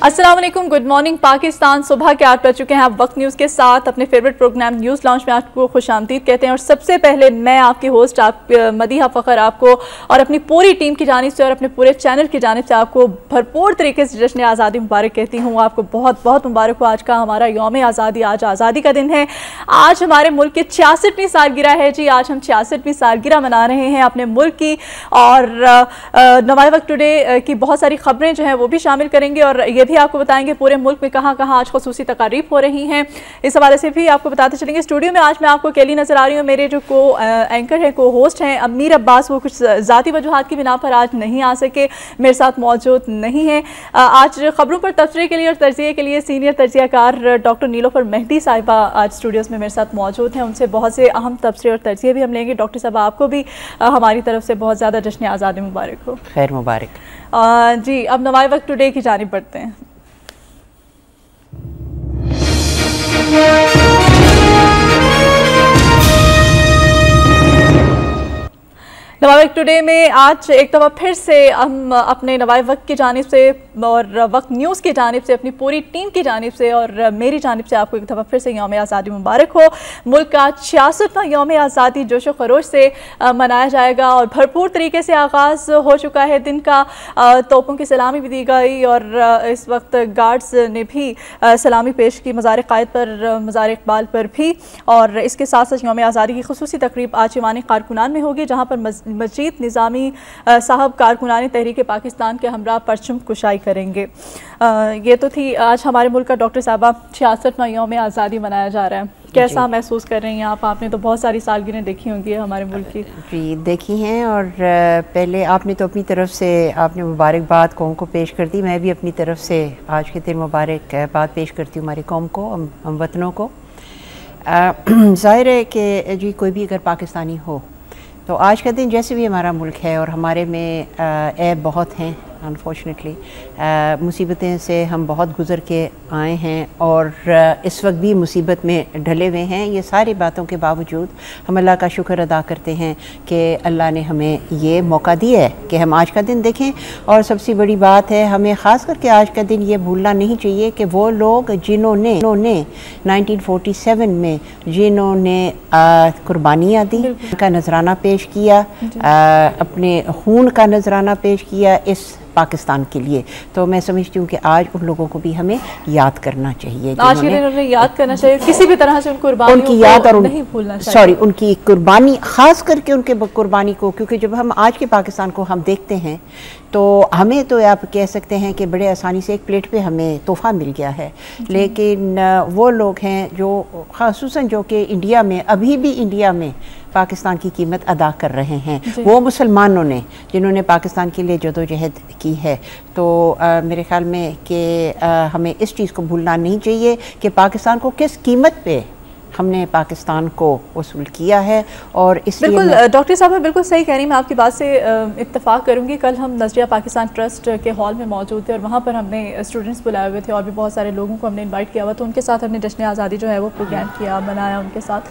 अस्सलाम वालेकुम, good morning Pakistan. सुबह के 8 बज चुके हैं। आप वक्त न्यूज़ के साथ अपने फेवरेट प्रोग्राम न्यूज़ लॉन्च में आपको खुशामदीद कहते हैं। और सबसे पहले मैं आपकी होस्ट मदीहा फ़खर आपको और अपनी पूरी टीम की जानिब से और अपने पूरे चैनल की जानिब से आपको भरपूर तरीके से जश्न आज़ादी मुबारक कहती हूँ। आपको बहुत बहुत मुबारक हो। आज का हमारा यौम आज़ादी, आज आज़ादी का दिन है। आज हमारे मुल्क की 66वीं सालगिरह है जी। आज हम 66वीं सालगिरह मना रहे हैं अपने मुल्क की। और नवाए वक्त टुडे की बहुत सारी खबरें जो हैं वो भी शामिल करेंगे और ये भी आपको बताएंगे पूरे मुल्क में कहाँ कहाँ आज खुसूसी तकारीब हो रही हैं। इस हवाले से भी आपको बताते चलेंगे। स्टूडियो में आज मैं आपको अकेली नजर आ रही हूँ। मेरे जो को एंकर हैं, को होस्ट हैं अमीर अब्बास, वो कुछ ज़ाती वजूहात की बिना पर आज नहीं आ सके, मेरे साथ मौजूद नहीं है। आज खबरों पर तबसरे के लिए और तर्जिए के लिए सीनियर तर्जियाकार डॉक्टर नीलोफर मेहदी साहिबा आज स्टूडियोज़ में मेरे साथ मौजूद हैं। उनसे बहुत से अहम तबसरे और तर्जिए भी हम लेंगे। डॉक्टर साहब, आपको भी हमारी तरफ से बहुत ज़्यादा जश्न आज़ादी मुबारक हो। खैर मुबारक जी। अब नवाए वक्त टुडे की जानिब बढ़ते हैं। नवाए वक्त टुडे में आज एक दफ़ा फिर से हम अपने नवाए वक्त की जानिब से और वक्त न्यूज़ की जानिब से, अपनी पूरी टीम की जानिब से और मेरी जानिब से आपको एक दफ़ा फिर से यौम आज़ादी मुबारक हो। मुल्क का 66वां यौम आज़ादी जोशो खरोश से मनाया जाएगा और भरपूर तरीके से आगाज़ हो चुका है दिन का। तोपों की सलामी भी दी गई और इस वक्त गार्ड्स ने भी सलामी पेश की मज़ार क़ायद पर, मज़ार इक़बाल पर भी। और इसके साथ साथ यौम आज़ादी की खुसूसी तकरीब आज ईवान कारकुनान में होगी, जहाँ पर मजीद निज़ामी साहब कारकुनान तहरीक पाकिस्तान के हमरा परचम कुशाई करेंगे। ये तो थी आज हमारे मुल्क का डॉक्टर साहबा 66वां यौम आज़ादी मनाया जा रहा है। कैसा महसूस कर रही हैं आप? आपने तो बहुत सारी सालगिरह देखी होंगी हमारे मुल्क की। जी देखी हैं। और पहले आपने तो अपनी तरफ से आपने मुबारकबाद कौम को पेश कर दी। मैं भी अपनी तरफ से आज के दिन मुबारकबाद पेश करती हूँ हमारी कौम को, हम वतनों को। ज़ाहिर है कि जी कोई भी अगर पाकिस्तानी हो तो आज का दिन, जैसे भी हमारा मुल्क है और हमारे में ऐब बहुत हैं अनफॉर्चुनेटली, मुसीबतें से हम बहुत गुज़र के आए हैं और इस वक्त भी मुसीबत में ढले हुए हैं। ये सारी बातों के बावजूद हम अल्लाह का शुक्र अदा करते हैं कि अल्लाह ने हमें ये मौका दिया है कि हम आज का दिन देखें। और सबसे बड़ी बात है, हमें ख़ास करके आज का दिन ये भूलना नहीं चाहिए कि वो लोग जिन्होंने 1947 में जिन्होंने कुर्बानियाँ दी, उनका नजराना पेश किया, अपने खून का नजराना पेश किया इस पाकिस्तान के लिए, तो मैं समझती हूँ कि आज उन लोगों को भी हमें याद करना चाहिए। आज के दिन उन्हें याद करना चाहिए, किसी भी तरह से उनकी याद और नहीं भूलना चाहिए। सॉरी, उनकी कुर्बानी, खास करके उनके कुर्बानी को, क्योंकि जब हम आज के पाकिस्तान को हम देखते हैं तो हमें तो आप कह सकते हैं कि बड़े आसानी से एक प्लेट पे हमें तोहफ़ा मिल गया है, लेकिन वो लोग हैं जो ख़ासूसन जो कि इंडिया में, अभी भी इंडिया में पाकिस्तान की कीमत अदा कर रहे हैं, वो मुसलमानों ने जिन्होंने पाकिस्तान के लिए जदोजहद की है। तो मेरे ख्याल में कि हमें इस चीज़ को भूलना नहीं चाहिए कि पाकिस्तान को किस कीमत पे हमने पाकिस्तान को वसूल किया है। और इसलिए बिल्कुल डॉक्टर साहब मैं बिल्कुल सही कह रही हूँ, मैं आपकी बात से इत्तेफाक करूँगी। कल हम नज़रिया पाकिस्तान ट्रस्ट के हॉल में मौजूद थे और वहाँ पर हमने स्टूडेंट्स बुलाए हुए थे और भी बहुत सारे लोगों को हमने इनवाइट किया हुआ, तो उनके साथ हमने जश्न आज़ादी जो है वो प्रोग्राम किया, बनाया उनके साथ।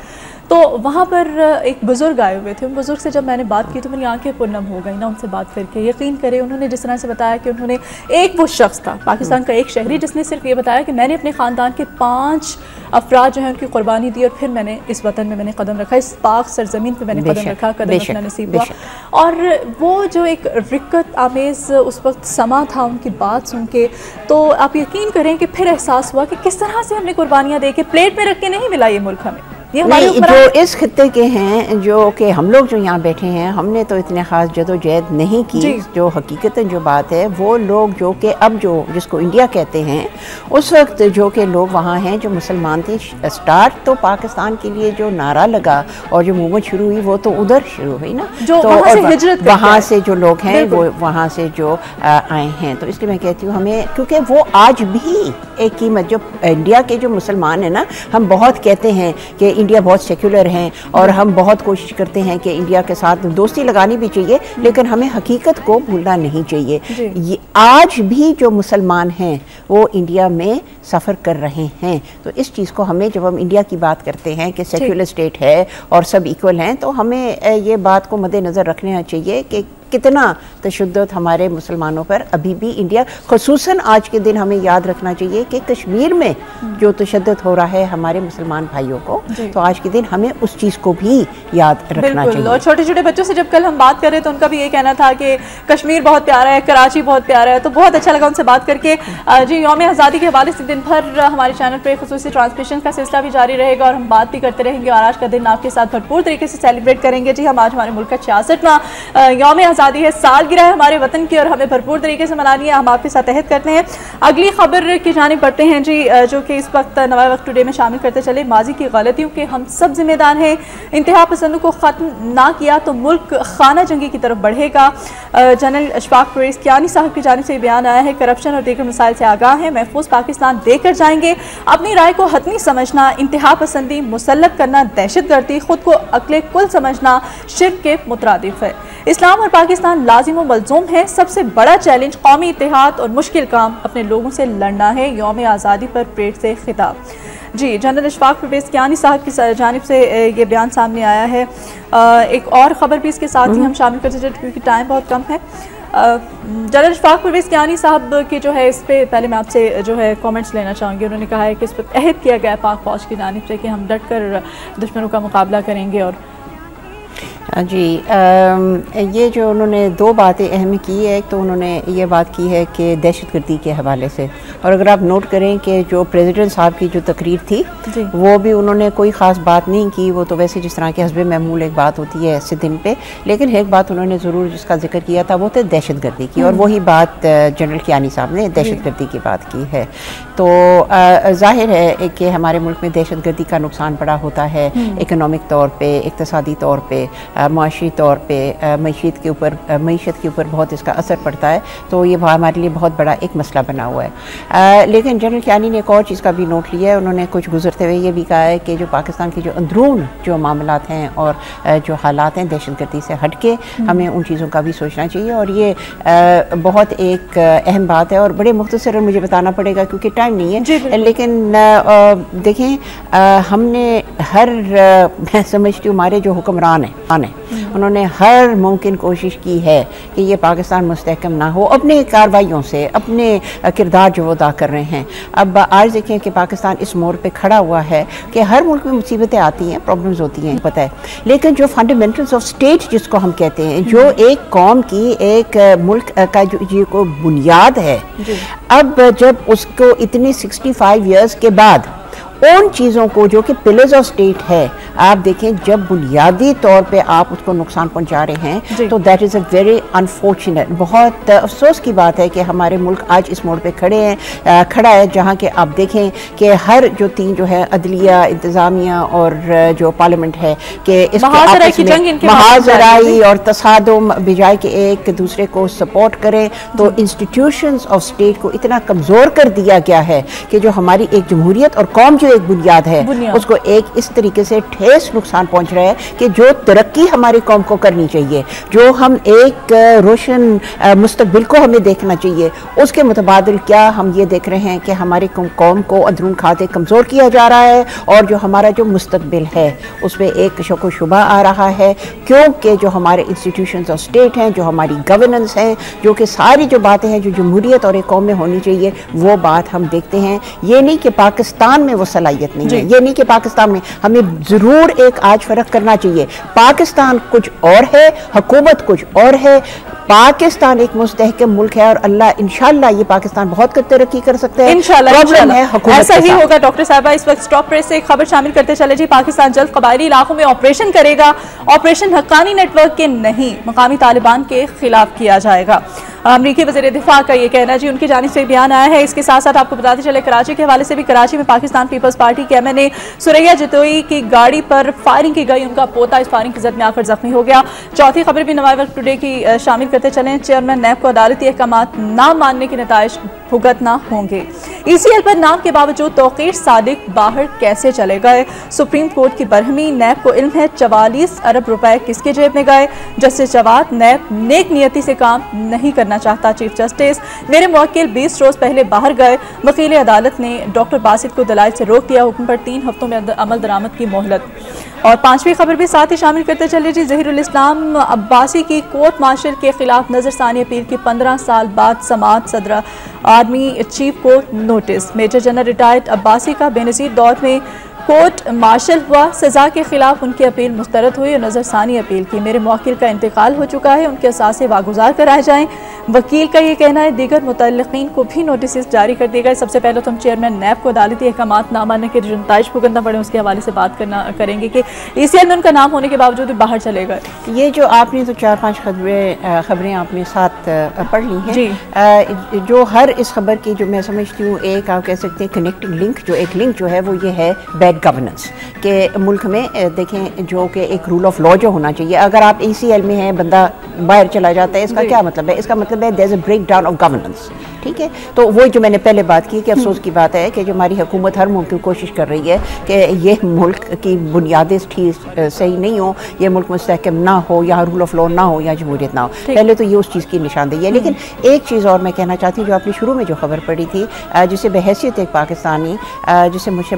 तो वहाँ पर एक बुज़ुर्ग आए हुए थे। उन बुज़ुर्ग से जब मैंने बात की तो मेरी आंखें पुरनम हो गई ना उनसे बात करके। यकीन करें, उन्होंने जिस तरह से बताया कि उन्होंने, एक वो शख्स था पाकिस्तान का एक शहरी जिसने सिर्फ ये बताया कि मैंने अपने ख़ानदान के 5 अफराद जो हैं उनकी कुर्बानी दी और फिर मैंने इस वतन में मैंने कदम रखा, इस पाक सरजमीन पे मैंने कदम रखा, कदम रखना नसीब हुआ। और वो जो एक रिक्कत आमेज़ उस वक्त समा था उनकी बात सुन के, तो आप यकीन करें कि फिर एहसास हुआ कि किस तरह से हमने कुर्बानियाँ दे के प्लेट में रख के नहीं मिला ये मुल्क हमें। नहीं, जो इस खित्ते के हैं, जो कि हम लोग जो यहाँ बैठे हैं, हमने तो इतने ख़ास जदोजहद नहीं की। जो हकीकतन जो बात है, वो लोग जो कि अब जो जिसको इंडिया कहते हैं, उस वक्त जो कि लोग वहाँ हैं जो मुसलमान थे, स्टार्ट तो पाकिस्तान के लिए जो नारा लगा और जो मूवमेंट शुरू हुई वो तो उधर शुरू हुई ना, जो तो वहाँ से जो लोग हैं वो वहाँ से जो आए हैं। तो इसलिए मैं कहती हूँ हमें, क्योंकि वो आज भी एक कीमत, जो इंडिया के जो मुसलमान हैं ना, हम बहुत कहते हैं कि इंडिया बहुत सेक्युलर हैं और हम बहुत कोशिश करते हैं कि इंडिया के साथ दोस्ती लगानी भी चाहिए, लेकिन हमें हकीकत को भूलना नहीं चाहिए। ये आज भी जो मुसलमान हैं वो इंडिया में सफ़र कर रहे हैं। तो इस चीज़ को हमें, जब हम इंडिया की बात करते हैं कि सेक्युलर स्टेट है और सब इक्वल हैं, तो हमें ये बात को मद्देनज़र रखना चाहिए कि कितना तशद्दुद हमारे मुसलमानों पर अभी भी इंडिया, खुसूसन आज के दिन हमें याद रखना चाहिए कि कश्मीर में जो तशद्दुद हो रहा है हमारे मुसलमान भाइयों को, तो आज के दिन हमें उस चीज़ को भी याद रखना चाहिए। और छोटे छोटे बच्चों से जब कल हम बात कर रहे तो उनका भी ये कहना था कि कश्मीर बहुत प्यारा है, कराची बहुत प्यारा है, तो बहुत अच्छा लगा उनसे बात करके। जी, यौम आज़ादी के हवाले से दिन भर हमारे चैनल पर खुसूसी ट्रांसमिशन का सिलसिला भी जारी रहेगा और हम बात भी करते रहेंगे और आज का दिन आपके साथ भरपूर तरीके से सेलिब्रेट करेंगे। जी, हम आज हमारे मुल्क का 66वां यौम आज़ादी है, सालगिरह है हमारे वतन की और हमें भरपूर तरीके से मनानी है। हम आपके साथ अहद करते हैं। अगली खबर की जानिब बढ़ते हैं जी, जो कि इस वक्त नवाए वक्त टुडे में शामिल करते चले। माजी की गलतियों के हम सब जिम्मेदार हैं, इंतहा पसंदों को ख़त्म ना किया तो मुल्क खाना जंगी की तरफ बढ़ेगा। जनरल अशफाक परवेज़ कियानी साहब की जानिब से बयान आया है। करप्शन और दीगर मसाइल से आगाह है, महफूज पाकिस्तान देकर जाएंगे। अपनी राय को हतमी समझना, इंतहा पसंदी मुसल्लत करना, दहशतगर्दी, खुद को अक्ले कुल समझना शिर्क के मुतरादिफ है। इस्लाम और पाकिस्तान लाजिम व मलजूम है। सबसे बड़ा चैलेंज कौमी इत्तेहाद और मुश्किल काम अपने लोगों से लड़ना है। यौम आज़ादी पर परेड से खिताब। जी, जनरल अशफाक परवेज़ कियानी साहब की जानिब से ये बयान सामने आया है। एक और ख़बर भी इसके साथ ही हम शामिल करते चलते क्योंकि टाइम बहुत कम है। जनरल अशफाक परवेज़ कियानी साहब की जो है इस पर पहले मैं आपसे जो है कमेंट्स लेना चाहूँगी। उन्होंने कहा है कि इस पर अहद किया गया पाक फौज की जानिब से कि हम डट कर दुश्मनों का मुकाबला करेंगे। और जी, ये जो उन्होंने दो बातें अहम की है, एक तो उन्होंने ये बात की है कि दहशतगर्दी के हवाले से, और अगर आप नोट करें कि जो प्रेसिडेंट साहब की जो तकरीर थी वो भी उन्होंने कोई ख़ास बात नहीं की, वो तो वैसे जिस तरह की हस्बे महमूल एक बात होती है ऐसे दिन पे, लेकिन एक बात उन्होंने ज़रूर जिसका जिक्र किया था वो तो दहशतगर्दी की, और वही बात जनरल कियानी साहब ने दहशतगर्दी की बात की है। तो जाहिर है कि हमारे मुल्क में दहशतगर्दी का नुकसान बड़ा होता है, इकनॉमिक तौर पर, इक़्तिसादी तौर पर, माशी तौर पे, मीशत के ऊपर बहुत इसका असर पड़ता है। तो ये हमारे लिए बहुत बड़ा एक मसला बना हुआ है। लेकिन जनरल कियानी ने एक और चीज़ का भी नोट लिया है। उन्होंने कुछ गुजरते हुए ये भी कहा है कि जो पाकिस्तान की जो अंदरून जो मामलात हैं और जो हालात हैं दहशतगर्दी से हट के हमें उन चीज़ों का भी सोचना चाहिए, और ये बहुत एक अहम बात है। और बड़े मुख्तसर मुझे बताना पड़ेगा क्योंकि टाइम नहीं है, लेकिन देखें हमने मैं समझती हूँ हमारे जो हुक्मरान हैं उन्होंने हर मुमकिन कोशिश की है कि ये पाकिस्तान मुस्तहकम ना हो, अपने कार्रवाइयों से, अपने किरदार जो वो अदा कर रहे हैं। अब आज देखें कि पाकिस्तान इस मोड़ पे खड़ा हुआ है कि हर मुल्क में मुसीबतें आती हैं, प्रॉब्लम्स होती हैं, पता है, लेकिन जो फंडामेंटल्स ऑफ स्टेट जिसको हम कहते हैं, जो एक कौम की, एक मुल्क का जो ये को बुनियाद है, अब जब उसको इतनी 65 ईयर्स के बाद उन चीज़ों को जो कि पिलर्स ऑफ स्टेट है, आप देखें जब बुनियादी तौर पे आप उसको नुकसान पहुंचा रहे हैं, तो that is a very unfortunate, बहुत अफसोस की बात है कि हमारे मुल्क आज इस मोड़ पे खड़ा है जहां के आप देखें कि हर जो तीन जो है अदलिया, इंतज़ामिया और जो पार्लियामेंट है कि महाजराई और तसादुम बजाय के एक दूसरे को सपोर्ट करें, तो इंस्टीट्यूशंस ऑफ स्टेट को इतना कमज़ोर कर दिया गया है कि जो हमारी एक जमहूरियत और कौम जो एक बुनियाद है उसको एक इस तरीके से ठेस नुकसान पहुंच रहा है कि जो तरक्की हमारी कौम को करनी चाहिए, जो हम एक रोशन मुस्तकबिल को हमें देखना चाहिए, उसके मुतबादिल क्या हम ये देख रहे हैं कि हमारी कौम को अंदरून खाते कमज़ोर किया जा रहा है, और जो हमारा जो मुस्तकबिल है उसमें एक शक व शुबा आ रहा है, क्योंकि जो हमारे इंस्टीट्यूशंस ऑफ स्टेट हैं, जो हमारी गवर्नेंस है, जो कि सारी जो बातें हैं जो जमहूरियत और एक कौम में होनी चाहिए, वो बात हम देखते हैं। ये नहीं कि पाकिस्तान में वो सलाहियत नहीं है, ये नहीं कि पाकिस्तान में, हमें ज़रूर एक आज फ़र्क करना चाहिए। पाकिस्तान कुछ और है, हुकूमत कुछ और है। पाकिस्तान एक मुस्तहकम मुल्क है और अल्लाह इंशाल्लाह ये पाकिस्तान बहुत तरक्की कर सकता है। प्रॉब्लम है हुकूमत ऐसा ही होगा। डॉक्टर साहबा, इस वक्त स्टॉप प्रेस से एक खबर शामिल करते चले जी। पाकिस्तान जल्द कबायली इलाकों में ऑपरेशन करेगा, ऑपरेशन हक्कानी नेटवर्क के नहीं, मकामी तालिबान के खिलाफ किया जाएगा। अमरीकी वज़ीर दिफा का ये कहना जी, उनकी जानिब से बयान आया है। इसके साथ साथ आपको बताते चले कराची के हवाले से भी, कराची में पाकिस्तान पीपल्स पार्टी के एमएनए सुरैया जतोई की गाड़ी पर फायरिंग की गई, उनका पोता इस फायरिंग की जद में आकर जख्मी हो गया। चौथी खबर भी नवाए वक्त टुडे की शामिल करते चलें। चेयरमैन नैब को अदालती अहकामात ना मानने के नताइज भुगतना होंगे। ECL पर नाम के बावजूद तौकीर सादिक बाहर कैसे चले गए? सुप्रीम कोर्ट की बरहमी, नैब को इल्म है 44 अरब रुपए किसके जेब में गए? जस्टिस जवाद, नैब नेक नियति से काम नहीं करना देना चाहता चीफ जस्टिस। मेरे मुवक्किल 20 रोज पहले बाहर गए। वकील अदालत ने डॉक्टर बासित को दलाइल से रोक दिया। हुक्म पर 3 हफ्तों में अमल दरामद की मोहलत। और 5वीं खबर भी साथ ही शामिल करते चले जी। ज़हीरुल इस्लाम अब्बासी की कोर्ट मार्शल के खिलाफ नजरसानी अपील की 15 साल बाद समाअत। सदर आर्मी चीफ को notice. Major general retired Abbasi का बेनज़ीर दौर में कोर्ट मार्शल हुआ। सज़ा के खिलाफ उनकी अपील मुस्तरद हुई और नजरसानी अपील की। मेरे मुवक्किल का इंतकाल हो चुका है, उनके असासे वागुजार कराए जाएँ। वकील का ये कहना है। दीगर मुतल्लिकीन को भी नोटिस जारी कर दिए गए। सबसे पहले तो हम चेयरमैन नैब को अदालती अहकामात ना मानने के जो नताइज भुगतना पड़े उसके हवाले से बात करेंगे कि ECL में उनका नाम होने के बावजूद भी बाहर चले गए। ये जो आपने तो 4-5 खबरें आपने साथ पढ़ ली हैं जी। जो हर इस खबर की जो मैं समझती हूँ एक आप कह सकते हैं कनेक्टिंग लिंक, जो एक लिंक जो है वो ये है बैड गवर्नेंस के मुल्क में देखें, जो कि एक रूल ऑफ लॉ जो होना चाहिए। अगर आप ECL में हैं, बंदा बाहर चला जाता है, इसका क्या मतलब है? इसका मतलब है there is a break down of governance. ठीक है, तो वो जो मैंने पहले बात की कि अफसोस की बात है कि जो हमारी हुकूमत हर मुमकिन कोशिश कर रही है कि ये मुल्क की बुनियादें सही नहीं हो, ये मुल्क मुस्तहकम ना हो, यहाँ रूल ऑफ लॉ ना हो, या जमहूरियत ना हो। पहले तो ये उस चीज़ की निशानदेही है। लेकिन एक चीज़ और मैं कहना चाहती हूँ, जो आपने शुरू में जो खबर पढ़ी थी, जिसे बहैसियत एक पाकिस्तानी, जिसे मुझे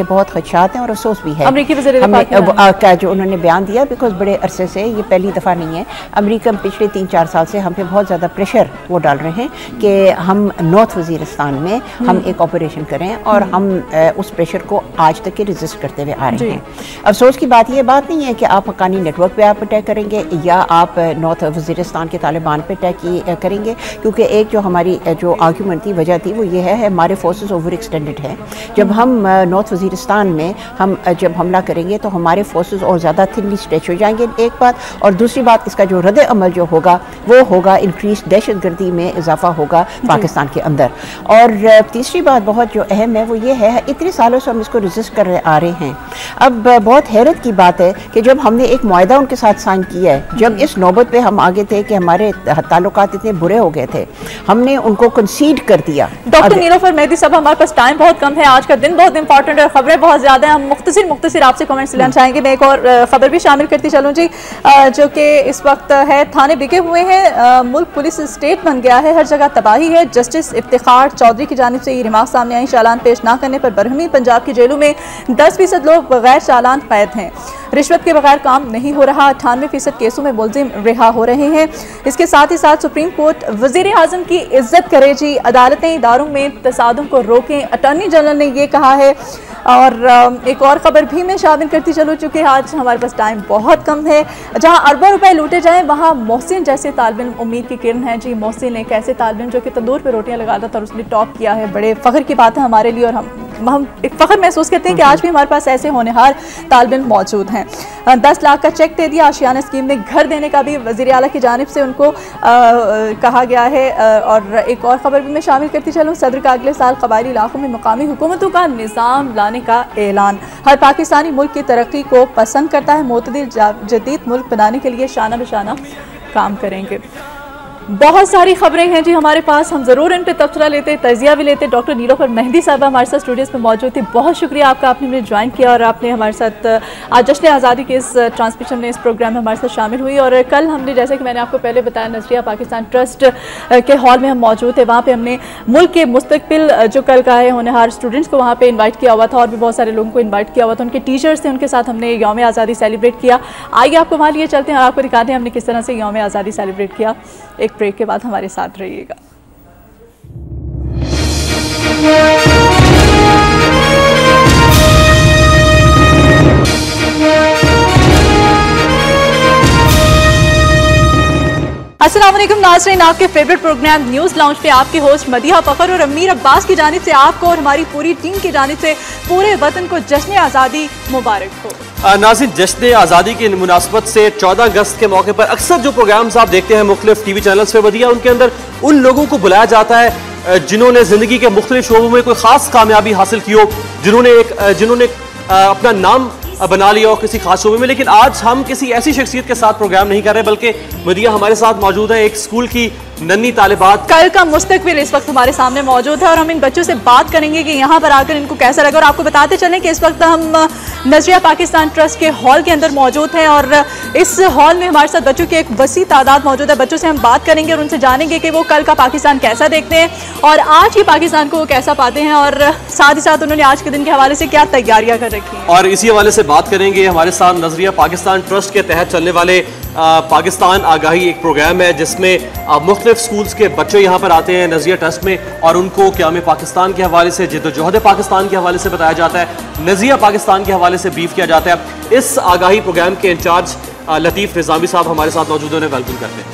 बहुत खदशात हैं और अफसोस भी है। अमेरिकी का जो उन्होंने बयान दिया, बिकॉज बड़े अरसे से, ये पहली दफ़ा नहीं है, अमेरिका पिछले 3-4 साल से हम पे बहुत ज़्यादा प्रेशर वो डाल रहे हैं कि हम नॉर्थ वज़ीरिस्तान में हम एक ऑपरेशन करें, और हम उस प्रेशर को आज तक के रेजिस्ट करते हुए आ रहे हैं। अफसोस की बात ये बात नहीं है कि आप हक्कानी नेटवर्क पे आप अटैक करेंगे या आप नॉर्थ वज़ीरिस्तान के तालिबान पे अटैक करेंगे, क्योंकि एक जो हमारी जो आर्ग्यूमेंट थी, वजह थी, वो ये है हमारे फोर्सेस ओवर एक्सटेंडेड है। जब हम नॉर्थ वज़ीरिस्तान में हम जब हमला करेंगे तो हमारे फोर्सेस और ज़्यादा थिनली स्ट्रेच हो जाएंगे, एक बात। और दूसरी बात, इसका जो रद्द अमल जो होगा वो होगा इंक्रीज दहशतगर्दी में इजाफा होगा पाकिस्तान के अंदर। और तीसरी बात बहुत जो अहम है वो ये है, इतने सालों से हम इसको रेजिस्ट कर आ रहे हैं। अब बहुत हैरत की बात है कि जब हमने एक मुआहदा उनके साथ साइन किया है, जब इस नौबत पे हम आगे थे कि हमारे ताल्लुकात इतने बुरे हो गए थे, हमने उनको कंसीड कर दिया। डॉक्टर नीलोफर मेहदी साहब, हमारे पास टाइम बहुत कम है, आज का दिन बहुत इंपॉर्टेंट है, खबरें बहुत ज्यादा हैं। हम मुख्तसिर आपसे कमेंट्स लेना चाहेंगे। मैं एक और खबर भी शामिल करती चलूँ जी, जो कि इस वक्त है, थाने बिके हुए हैं, मुल्क पुलिस स्टेट बन गया है, हर जगह तबाही है। जस्टिस इफ्तिखार चौधरी की जानिब से ये रिमार्क सामने आई। चालान पेश ना करने पर बरहमी। पंजाब की जेलों में 10% लोग बगैर चालान कैद हैं। रिश्वत के बगैर काम नहीं हो रहा। 98% केसों में मुलजिम रिहा हो रहे हैं। इसके साथ ही साथ सुप्रीम कोर्ट वजीर आजम की इज्जत करे जी, अदालतें इदारों में तसादुम को रोकें, अटॉर्नी जनरल ने ये कहा है। और एक और ख़बर भी मैं शामिल करती चलूँ, चूँकि आज हमारे पास टाइम बहुत कम है। जहाँ अरबों रुपए लूटे जाएँ, वहाँ मोहसिन जैसे तालिब इल्म उम्मीद की किरण है जी। मोहसिन एक ऐसे तालिब इल्म जो कि तंदूर पे रोटियाँ लगाता था और उसने टॉप किया है। बड़े फ़ख्र की बात है हमारे लिए, और हम एक फ़ख्र महसूस करते हैं कि आज भी हमारे पास ऐसे होनहार तालिब इल्म मौजूद हैं। 10 लाख का चेक दे दिया। आशियाना स्कीम में घर देने का भी वज़ीर आला की जानिब से उनको कहा गया है। और एक और ख़बर भी मैं शामिल करती चलूँ, सदर का अगले साल कबायली इलाकों में मकामी हुकूमतों का निज़ाम लाने का ऐलान। हर पाकिस्तानी मुल्क की तरक्की को पसंद करता है, मोतदिल जदीद मुल्क बनाने के लिए शाना बशाना काम करेंगे। बहुत सारी खबरें हैं जी हमारे पास, हम ज़रूर इन पर तबसरा लेते, तजिया भी लेते। डॉक्टर नीलोफर मेहदी साहब हमारे साथ स्टूडियोज़ में मौजूद थी। बहुत शुक्रिया आपका, आपने मुझे ज्वाइन किया और आपने हमारे साथ आज जश्न आज़ादी के इस ट्रांसमिशन में, इस प्रोग्राम में हमारे साथ शामिल हुई। और कल हमने, जैसे कि मैंने आपको पहले बताया, नज़रिया पाकिस्तान ट्रस्ट के हॉल में हम मौजूद थे। वहाँ पर हमने मुल्क के मुस्तकबिल जो कल का है होनहार स्टूडेंट्स को वहाँ पर इन्वाइट किया हुआ था, और भी बहुत सारे लोगों को इन्वाइट किया हुआ था। उनके टीचर्स थे, उनके साथ हमने यौम आज़ादी सेलिब्रेट किया। आइए आपको वहाँ लिए चलते हैं और आपको दिखाते हैं हमने किस तरह से यौम आज़ादी सेलिब्रेट किया। एक ब्रेक के बाद हमारे साथ रहिएगा। अस्सलाम वालेकुम नाज़रीन, आपके फेवरेट प्रोग्राम न्यूज़ लॉन्च पे आपके होस्ट मदीहा फ़खर और अमीर अब्बास की जानिब से आपको और हमारी पूरी टीम की जानिब से पूरे वतन को जश्न आज़ादी मुबारक हो। नाज़रीन, जश्न आज़ादी की मुनासबत से 14 अगस्त के मौके पर अक्सर जो प्रोग्राम्स आप देखते हैं मुख्तलिफ टीवी चैनल्स पे वधिया, उनके अंदर उन लोगों को बुलाया जाता है जिन्होंने ज़िंदगी के मुख्तलिफ शोबों में कोई ख़ास कामयाबी हासिल की हो, जिन्होंने अपना नाम बना लिया हो किसी खास शोबे में। लेकिन आज हम किसी ऐसी शख्सियत के साथ प्रोग्राम नहीं कर रहे, बल्कि मदिया हमारे साथ मौजूद है, एक स्कूल की नन्ही तालिबात। कल का मुस्तकबिल इस वक्त हमारे सामने मौजूद है और हम इन बच्चों से बात करेंगे कि यहाँ पर आकर इनको कैसा लगा। और आपको बताते चलें कि इस वक्त हम नजरिया पाकिस्तान ट्रस्ट के हॉल के अंदर मौजूद हैं और इस हॉल में हमारे साथ बच्चों की एक वसी तादाद मौजूद है। बच्चों से हम बात करेंगे और उनसे जानेंगे कि वो कल का पाकिस्तान कैसा देखते हैं और आज के पाकिस्तान को वो कैसा पाते हैं और साथ ही साथ उन्होंने आज के दिन के हवाले से क्या तैयारियां कर रखी हैं। और इसी हवाले से बात करेंगे। हमारे साथ नजरिया पाकिस्तान ट्रस्ट के तहत चलने वाले पाकिस्तान आगाही एक प्रोग्राम है जिसमें मुख्तलिफ स्कूल्स के बच्चे यहाँ पर आते हैं नजरिया ट्रस्ट में और उनको क़याम पाकिस्तान के हवाले से, जिद्दोजहद पाकिस्तान के हवाले से बताया जाता है, नजरिया पाकिस्तान के हवाले से ब्रीफ किया जाता है। इस आगाही प्रोग्राम के इंचार्ज लतीफ़ निज़ामी साहब हमारे साथ मौजूद, उन्हें वेलकम करते हैं।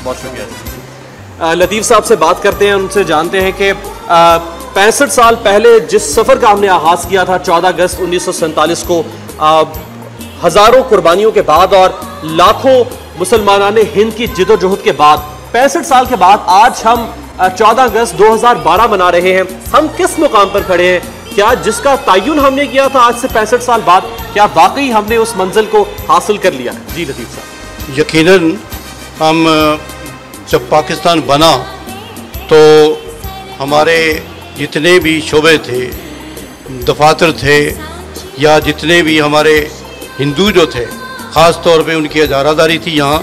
बहुत शुक्रिया। लतीफ़ साहब से बात करते हैं, उनसे जानते हैं कि 65 साल पहले जिस सफ़र का हमने आगाज़ किया था 14 अगस्त 1947 को, हज़ारों कुर्बानियों के बाद और लाखों मुसलमानान हिंद की जिद्दोजहद के बाद 65 साल के बाद आज हम 14 अगस्त 2012 मना रहे हैं। हम किस मुकाम पर खड़े हैं? क्या जिसका तयन हमने किया था आज से 65 साल बाद, क्या वाकई हमने उस मंजिल को हासिल कर लिया? जी लतीफ़ साहब। यकीनन हम जब पाकिस्तान बना तो हमारे जितने भी शोबे थे, दफातर थे या जितने भी हमारे हिंदू जो थे, ख़ास तौर पे उनकी इजारादारी थी यहाँ।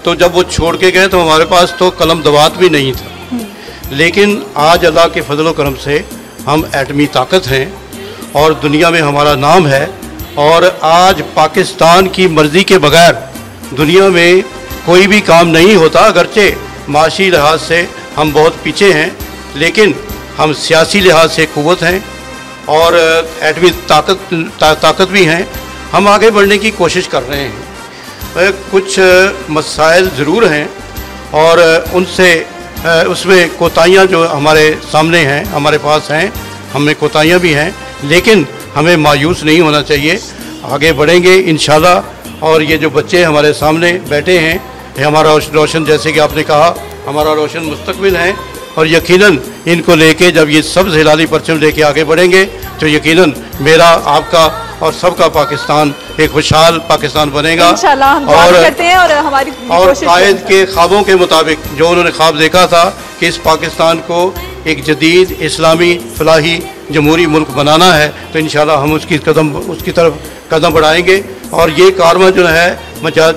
तो जब वो छोड़ के गए तो हमारे पास तो कलम दवात भी नहीं था। लेकिन आज अल्लाह के फजल करम से हम एटमी ताकत हैं और दुनिया में हमारा नाम है। और आज पाकिस्तान की मर्ज़ी के बगैर दुनिया में कोई भी काम नहीं होता। अगरचे माशी लिहाज से हम बहुत पीछे हैं, लेकिन हम सियासी लिहाज से क़ुव्वत हैं और एटमी ताकत भी हैं। हम आगे बढ़ने की कोशिश कर रहे हैं। कुछ मसाइल ज़रूर हैं और उनसे उसमें कोताहियाँ जो हमारे सामने हैं, हमारे पास हैं, हमें कोताहियाँ भी हैं, लेकिन हमें मायूस नहीं होना चाहिए। आगे बढ़ेंगे इंशाल्लाह। और ये जो बच्चे हमारे सामने बैठे हैं, ये हमारा रोशन, जैसे कि आपने कहा, हमारा रोशन मुस्तकबिल है और यकीनन इनको लेके जब ये सब हिलाली परचम लेके आगे बढ़ेंगे तो यकीनन मेरा, आपका और सबका पाकिस्तान एक खुशहाल पाकिस्तान बनेगा। इंशाल्लाह हम दुआ करते हैं और हमारी कायद के ख्वाबों के मुताबिक जो उन्होंने ख्वाब देखा था कि इस पाकिस्तान को एक जदीद इस्लामी फलाही जमहूरी मुल्क बनाना है, तो इंशाल्लाह हम उसकी तरफ कदम बढ़ाएंगे। और ये कारवां जो है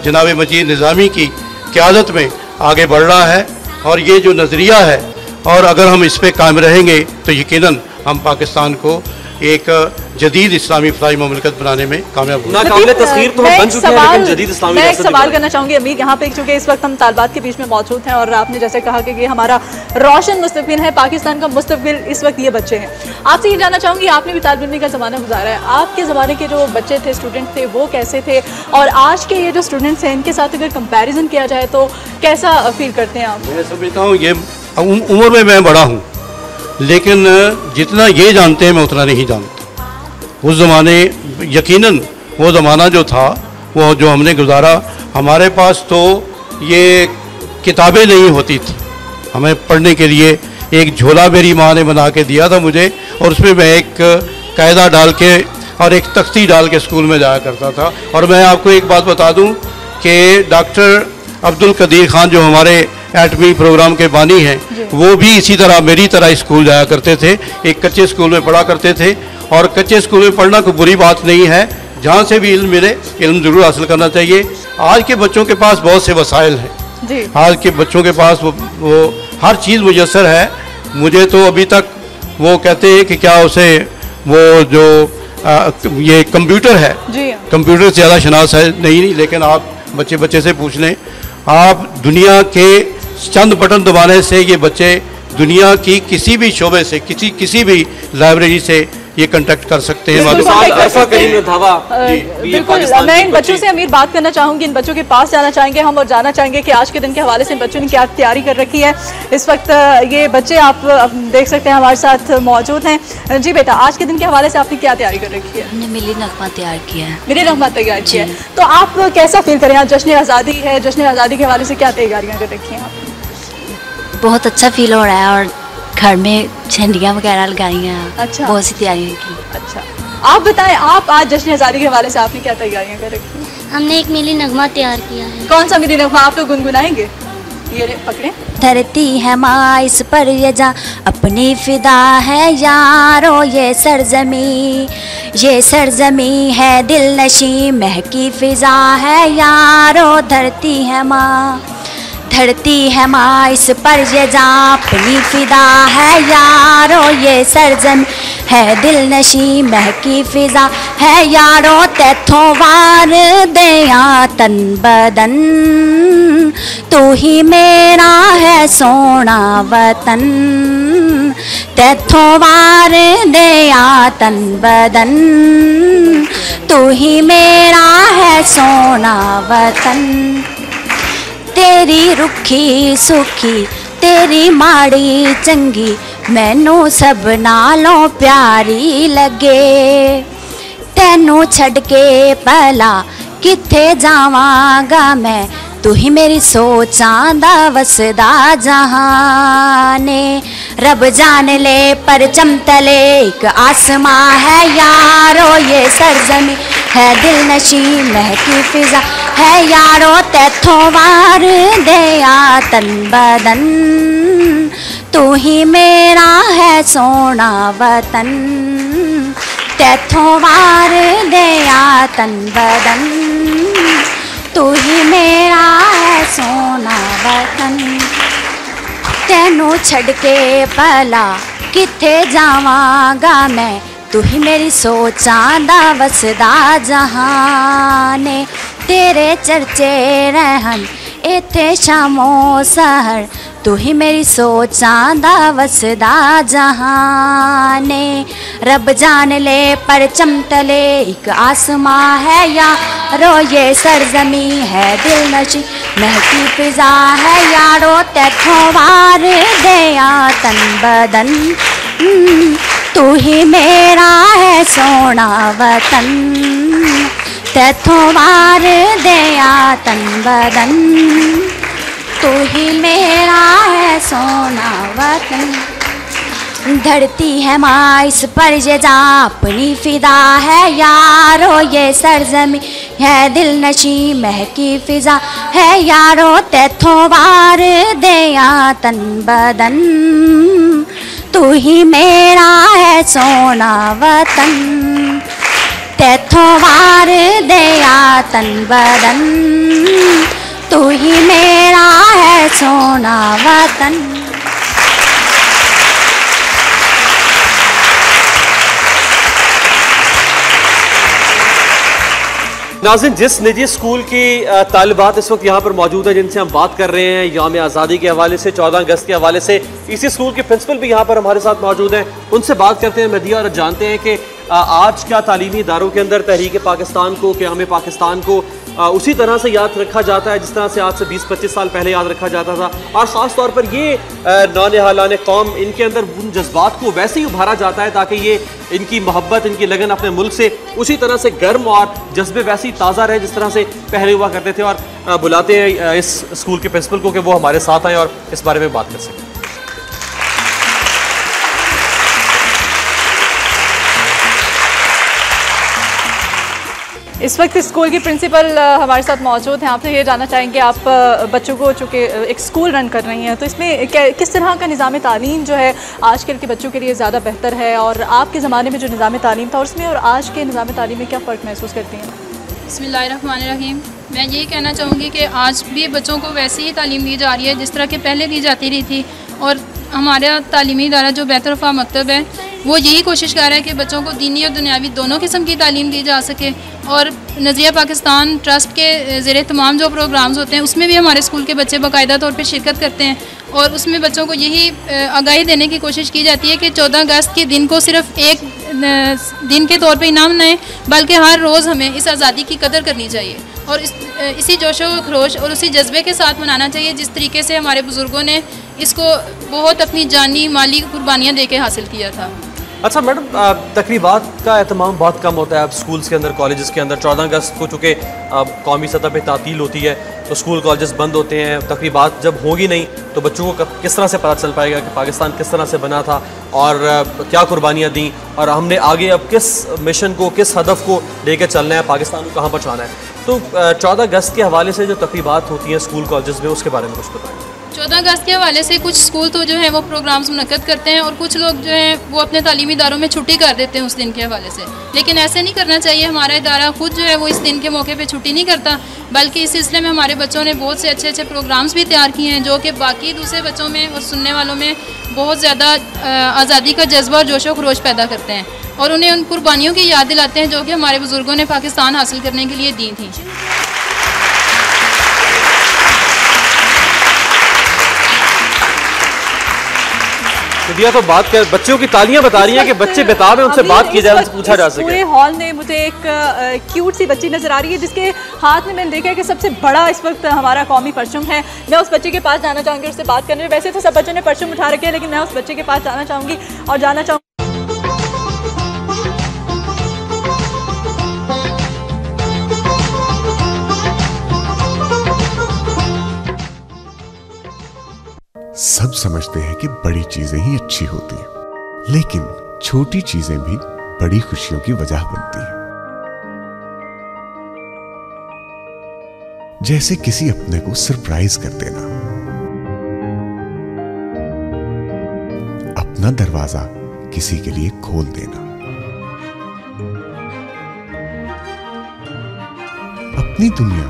जनाब मजीद निज़ामी की क़यादत में आगे बढ़ रहा है और ये जो नज़रिया है, और अगर हम इस पर कायम रहेंगे तो यकीनन हम पाकिस्तान को एक जदीद इस्लामी फलाही मुमलिकत बनाने में कामयाब होंगे। मैं एक सवाल करना चाहूँगी अमीर यहाँ पे, क्योंकि इस वक्त हम तालिबात के बीच में मौजूद हैं और आपने जैसे कहा कि ये हमारा रोशन मुस्तकबिल है, पाकिस्तान का मुस्तकबिल इस वक्त ये बच्चे हैं। आपसे ये जानना चाहूँगी, आपने भी तालिब इल्मी का ज़माना गुजारा है, आपके ज़माने के जो बच्चे थे, स्टूडेंट थे, वो कैसे थे और आज के ये जो स्टूडेंट्स हैं इनके साथ अगर कंपेरिजन किया जाए तो कैसा फील करते हैं आप? मैं समझता हूँ ये उम्र में मैं बड़ा हूँ, लेकिन जितना ये जानते हैं मैं उतना नहीं जानता। उस ज़माने यकीनन वो ज़माना जो था, वो जो हमने गुजारा, हमारे पास तो ये किताबें नहीं होती थी। हमें पढ़ने के लिए एक झोला मेरी माँ ने बना के दिया था मुझे, और उसमें मैं एक कायदा डाल के और एक तख्ती डाल के स्कूल में जाया करता था। और मैं आपको एक बात बता दूं कि डॉक्टर अब्दुल कदीर खान जो हमारे एटमी प्रोग्राम के बानी हैं, वो भी इसी तरह मेरी तरह स्कूल जाया करते थे। एक कच्चे स्कूल में पढ़ा करते थे और कच्चे स्कूल में पढ़ना कोई बुरी बात नहीं है, जहाँ से भी इल्म मिले इल्म ज़रूर हासिल करना चाहिए। आज के बच्चों के पास बहुत से वसाइल हैं, आज के बच्चों के पास वो हर चीज़ मुयस्सर है। मुझे तो अभी तक वो कहते हैं कि क्या उसे वो जो ये कंप्यूटर है, कंप्यूटर से ज़्यादा शनास है नहीं, लेकिन आप बच्चे से पूछ लें, आप दुनिया के चंद बटन दबाने से ये बच्चे दुनिया की किसी भी शोबे से, किसी भी लाइब्रेरी से ये कांटेक्ट कर सकते हैं। बिल्कुल, मैं इन बच्चों से अमीर बात करना चाहूँगी, इन बच्चों के पास जाना चाहेंगे हम और जानना चाहेंगे कि आज के दिन के हवाले से इन बच्चों ने क्या तैयारी कर रखी है। इस वक्त ये बच्चे आप देख सकते हैं हमारे साथ मौजूद हैं। जी बेटा, आज के दिन के हवाले से आपने क्या तैयारी कर रखी है? हमने मिली नगमा तैयार किया है। मिली नगमा तैयार किया है, तो आप कैसा फील करें? आज जश्न आज़ादी है, जश्न आज़ादी के हवाले से क्या तैयारियाँ कर रखी हैं आप? बहुत अच्छा फील हो रहा है और घर में झंडियाँ वगैरह लगाई हैं। अच्छा, बहुत सी तैयारियाँ की। अच्छा, आप बताएं, आप आज जश्न आज़ादी के हवाले से आपने क्या तैयारियां कर रखी हैं? हमने एक मिली नगमा तैयार किया है। कौन सा मिली नगमा? आप लोग गुनगुनाएंगे? ये पकड़े। धरती है माँ इस पर ये जा अपनी फिदा है यारो, ये सरजमी है दिल नशी महकी फिजा है यारो। धरती है माँ इस पर ये जा अपनी फिदा है यारो, ये सरजमी है दिल नशी महकी फिजा है यारो। तैथों वार दया तन बदन, तू ही मेरा है सोना वतन। तैथों वार दया तन बदन, तू ही मेरा है सोना वतन। तेरी रुखी सुखी तेरी माड़ी चंगी मैनू सब नालों प्यारी लगे। तैनू छड़ के भला किथे जावांगा मैं, तू ही मेरी सोचां दा वसदा जहाने। रब जान ले पर चमतले एक आसमां है यारो, ये सरजमी है दिल नशी महकी फिजा है यारो। तैथों वार दया तन बदन, तू ही मेरा है सोना वतन। तैथों वार दया तन बदन, तू ही मेरा है सोना वतन। तैनू छड़ के भला किथे जावांगा मैं, तू ही मेरी सोचां दा वसदा जहाने। तेरे चर्चे रहन इथे शामो सहर, तू ही मेरी सोचां दा वसदा जहाने। रब जान ले पर चमतले एक आसमां है यारो, ये सरजमी है दिल नशी महकी फिजा है यारो। तैथों वार दया तन बदन, तू ही मेरा है सोना वतन। तैथों वार दया तन बदन, तू ही मेरा है सोना वतन। धरती है माँ इस पर ये जा अपनी फिदा है यारो, ये सरजमी है दिल नशी महकी फिजा है यारो। तैथों वार दया तन बदन, तू ही मेरा है सोना वतन। तैथों वार दया तन बदन, तू ही मेरा है सोना वतन। नाज़रीन, जिस निजी स्कूल की तालिबात इस वक्त यहाँ पर मौजूद है जिनसे हम बात कर रहे हैं यौम आज़ादी के हवाले से, 14 अगस्त के हवाले से, इसी स्कूल के प्रिंसिपल भी यहाँ पर हमारे साथ मौजूद हैं। उनसे बात करते हैं मदिया, और जानते हैं कि आज क्या तालीमी इदारों के अंदर तहरीक पाकिस्तान को, क़याम पाकिस्तान को उसी तरह से याद रखा जाता है जिस तरह से आज से 20-25 साल पहले याद रखा जाता था। और ख़ास तौर पर ये नौनिहालान कौम, इनके अंदर उन जज्बात को वैसे ही उभारा जाता है ताकि ये इनकी मोहब्बत, इनकी लगन अपने मुल्क से उसी तरह से गर्म और जज्बे वैसे ही ताज़ा रहे जिस तरह से पहले हुआ करते थे। और बुलाते हैं इस स्कूल के प्रिंसिपल को कि वो हमारे साथ आएँ और इस बारे में बात कर सकें। इस वक्त स्कूल की प्रिंसिपल हमारे साथ मौजूद हैं। आपसे ये जानना चाहेंगे, आप बच्चों को चूँकि एक स्कूल रन कर रही हैं, तो इसमें किस तरह का निज़ाम तालीम जो है आजकल के बच्चों के लिए ज़्यादा बेहतर है, और आपके ज़माने में जो निज़ाम तालीम था उसमें और आज के निज़ाम तालीम में क्या फ़र्क महसूस करती हैं? बिस्मिल्लाहिर्रहमानिर्रहीम। मैं यही कहना चाहूँगी कि आज भी बच्चों को वैसी ही तालीम दी जा रही है जिस तरह के पहले दी जाती रही थी, और हमारा तालीमी इदारा जो बैतुल-वफ़ा मकतब है वो यही कोशिश कर रहा है कि बच्चों को दीनी और दुनियावी दोनों किस्म की तालीम दी जा सके। और नज़रिया पाकिस्तान ट्रस्ट के ज़रिए तमाम जो प्रोग्राम्स होते हैं उसमें भी हमारे स्कूल के बच्चे बाकायदा तौर पर शिरकत करते हैं, और उसमें बच्चों को यही आगाही देने की कोशिश की जाती है कि 14 अगस्त के दिन को सिर्फ एक दिन के तौर पे इनाम नहीं, बल्कि हर रोज़ हमें इस आज़ादी की कदर करनी चाहिए और इसी जोशो खरोश और उसी जज्बे के साथ मनाना चाहिए जिस तरीके से हमारे बुज़ुर्गों ने इसको बहुत अपनी जानी माली कुर्बानियाँ दे के हासिल किया था। अच्छा मैडम, तकरीबात का एहतमाम बहुत कम होता है अब स्कूल्स के अंदर, कॉलेजेस के अंदर। 14 अगस्त को चूँकि कौमी सतह पे तातील होती है तो स्कूल कॉलेजेस बंद होते हैं। तकरीबात जब होगी नहीं तो बच्चों को किस तरह से पता चल पाएगा कि पाकिस्तान किस तरह से बना था और क्या कुर्बानियाँ दी, और हमने आगे अब किस मिशन को, किस हदफ को लेकर चलना है, पाकिस्तान को कहाँ पहुँचाना है। तो 14 अगस्त के हवाले से जो तकरीबात होती हैं स्कूल कॉलेजेस में, उसके बारे में कुछ बताएँ। 14 अगस्त के हवाले से कुछ स्कूल तो जो है वो प्रोग्राम्स मुनक्कद करते हैं और कुछ लोग जो हैं वो अपने तालीमी इदारों में छुट्टी कर देते हैं उस दिन के हवाले से, लेकिन ऐसे नहीं करना चाहिए। हमारा इदारा खुद जो है वो इस दिन के मौके पे छुट्टी नहीं करता, बल्कि इस सिलसिले में हमारे बच्चों ने बहुत से अच्छे अच्छे प्रोग्राम्स भी तैयार किए हैं जो कि बाकी दूसरे बच्चों में और सुनने वालों में बहुत ज़्यादा आज़ादी का जज्बा और जोश व खरोश पैदा करते हैं और उन्हें उन कुर्बानियों की याद दिलाते हैं जो कि हमारे बुज़ुर्गों ने पाकिस्तान हासिल करने के लिए दी थी। दिया तो बात कर, बच्चों की तालियां बता रही हैं कि बच्चे बेताब हैं, उनसे बात की जाए, उनसे पूछा जा सके। पूरे हॉल में मुझे एक क्यूट सी बच्ची नजर आ रही है जिसके हाथ में मैंने देखा है कि सबसे बड़ा इस वक्त हमारा कौमी परचम है। मैं उस बच्चे के पास जाना चाहूँगी, उससे बात करने में। वैसे तो सब बच्चों ने परचम उठा रखे हैं, लेकिन मैं उस बच्चे के पास जाना चाहूँगी और जाना चाहूँगी। सब समझते हैं कि बड़ी चीजें ही अच्छी होती हैं, लेकिन छोटी चीजें भी बड़ी खुशियों की वजह बनती हैं। जैसे किसी अपने को सरप्राइज कर देना, अपना दरवाजा किसी के लिए खोल देना, अपनी दुनिया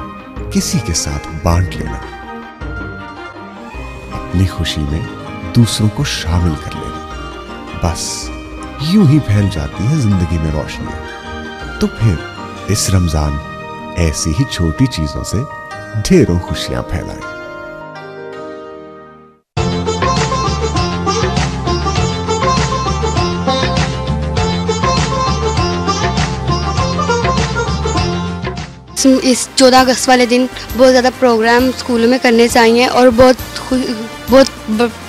किसी के साथ बांट लेना, अपनी खुशी में दूसरों को शामिल कर लेना। बस यूं ही फैल जाती है जिंदगी में रोशनियां। तो फिर इस रमजान ऐसी ही छोटी चीजों से ढेरों खुशियां फैलाएं। इस 14 अगस्त वाले दिन बहुत ज़्यादा प्रोग्राम स्कूलों में करने चाहिए और बहुत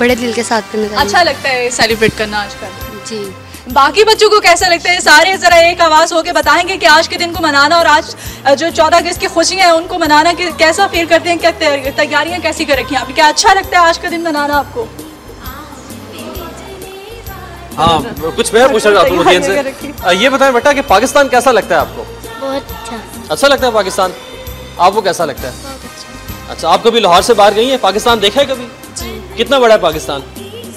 बड़े दिल के साथ करना चाहिए। अच्छा लगता है सेलिब्रेट करना आजकल। जी। बाकी बच्चों को कैसा लगता है? सारे जरा एक आवाज होकर बताएंगे कि आज के दिन को मनाना और आज जो 14 अगस्त की खुशियां हैं उनको मनाना कैसा फील करते हैं, क्या तैयारियां कैसी कर रखी हैं आपने? क्या अच्छा लगता है आज का दिन मनाना आपको? हाँ, कुछ मैं पूछना चाहता हूँ से। ये बताएं बेटा कि पाकिस्तान कैसा लगता है आपको? बहुत अच्छा। अच्छा लगता है पाकिस्तान? आपको कैसा लगता है? अच्छा, आप कभी लाहौर से बाहर गई हैं? पाकिस्तान देखा है कभी? जी। कितना बड़ा है पाकिस्तान?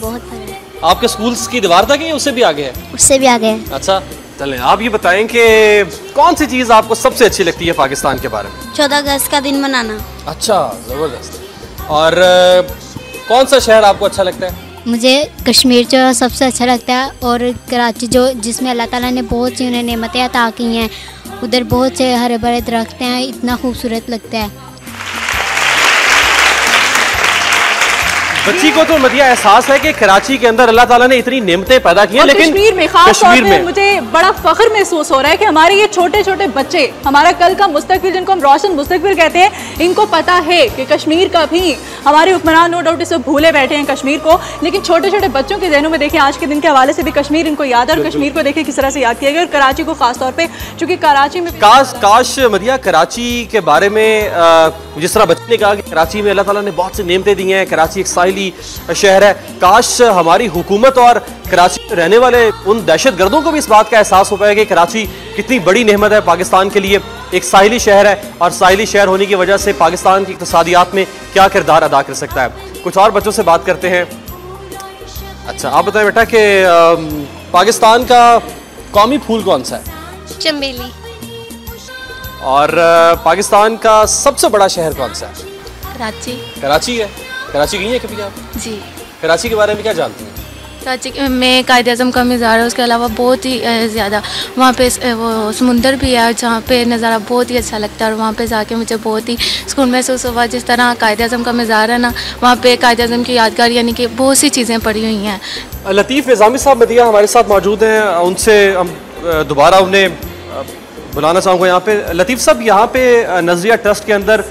बहुत बड़ा है। आपके स्कूल्स की दीवार तक है या उससे भी आगे है? उससे भी आगे है। अच्छा, चलें आप ये बताएं कि कौन सी चीज़ आपको सबसे अच्छी लगती है पाकिस्तान के बारे में? 14 अगस्त का दिन मनाना। अच्छा, ज़बरदस्त। और कौन सा शहर आपको अच्छा लगता है? मुझे कश्मीर जो सबसे अच्छा लगता है और कराची जो जिसमें अल्लाह ताला ने बहुत सी उन्हें नेमतें अता की हैं, उधर बहुत से हरे भरे दरख्त हैं, इतना खूबसूरत लगता है। बच्ची को तो मदिया एहसास है कि कराची के अंदर अल्लाह ताला ने इतनी नेमतें पैदा की हैं, लेकिन कश्मीर में खास तौर पे मुझे बड़ा फख्र महसूस हो रहा है कि हमारे ये छोटे छोटे बच्चे, हमारा कल का मुस्तकबिल जिनको हम रोशन मुस्तकबिल कहते हैं, इनको पता है कि कश्मीर का भी हमारे हुक्मरान नो डाउट इसे भूले बैठे हैं कश्मीर को, लेकिन छोटे छोटे बच्चों के जहनों में देखें आज के दिन के हवाले से भी कश्मीर इनको याद है और कश्मीर को देखें किस तरह से याद किया गया और कराची को खास तौर पर, चूँकि कराची में काश मदिया कराची के बारे में जिस तरह बच्चे ने कहा कि कराची में अल्लाह ताला ने बहुत सी नेमतें दी हैं, कराची एक साहिली शहर है, काश हमारी हुकूमत और कराची में रहने वाले उन दहशतगर्दों को भी इस बात का एहसास हो पाए कि कराची कितनी बड़ी नेमत है पाकिस्तान के लिए, एक साहिली शहर है और साहिली शहर होने की वजह से पाकिस्तान की इक़्तिसादियात में क्या किरदार अदा कर सकता है। कुछ और बच्चों से बात करते हैं। अच्छा, आप बताएं बेटा कि पाकिस्तान का कौमी फूल कौन सा है? चमेली। और पाकिस्तान का सबसे बड़ा शहर कौन सा है? कराची। कराची है। कराची गई है कभी आप? जी। कराची के बारे में क्या जानती हैं? कराची में कायद आज़म का मज़ार है, उसके अलावा बहुत ही ज़्यादा वहाँ पे वो समुंदर भी है जहाँ पे नज़ारा बहुत ही अच्छा लगता है और वहाँ पे जाके मुझे बहुत ही सुकून महसूस हुआ। जिस तरह कायद आज़म का मज़ार है ना, वहाँ पे कायद आज़म की यादगार यानी कि बहुत सी चीज़ें पड़ी हुई हैं। लतीफ़ निज़ामी साहब मदिया हमारे साथ मौजूद हैं, उनसे हम दोबारा उन्हें बुलाना चाहूँगा यहाँ पे। लतीफ़ साहब, यहाँ पे नज़रिया ट्रस्ट के अंदर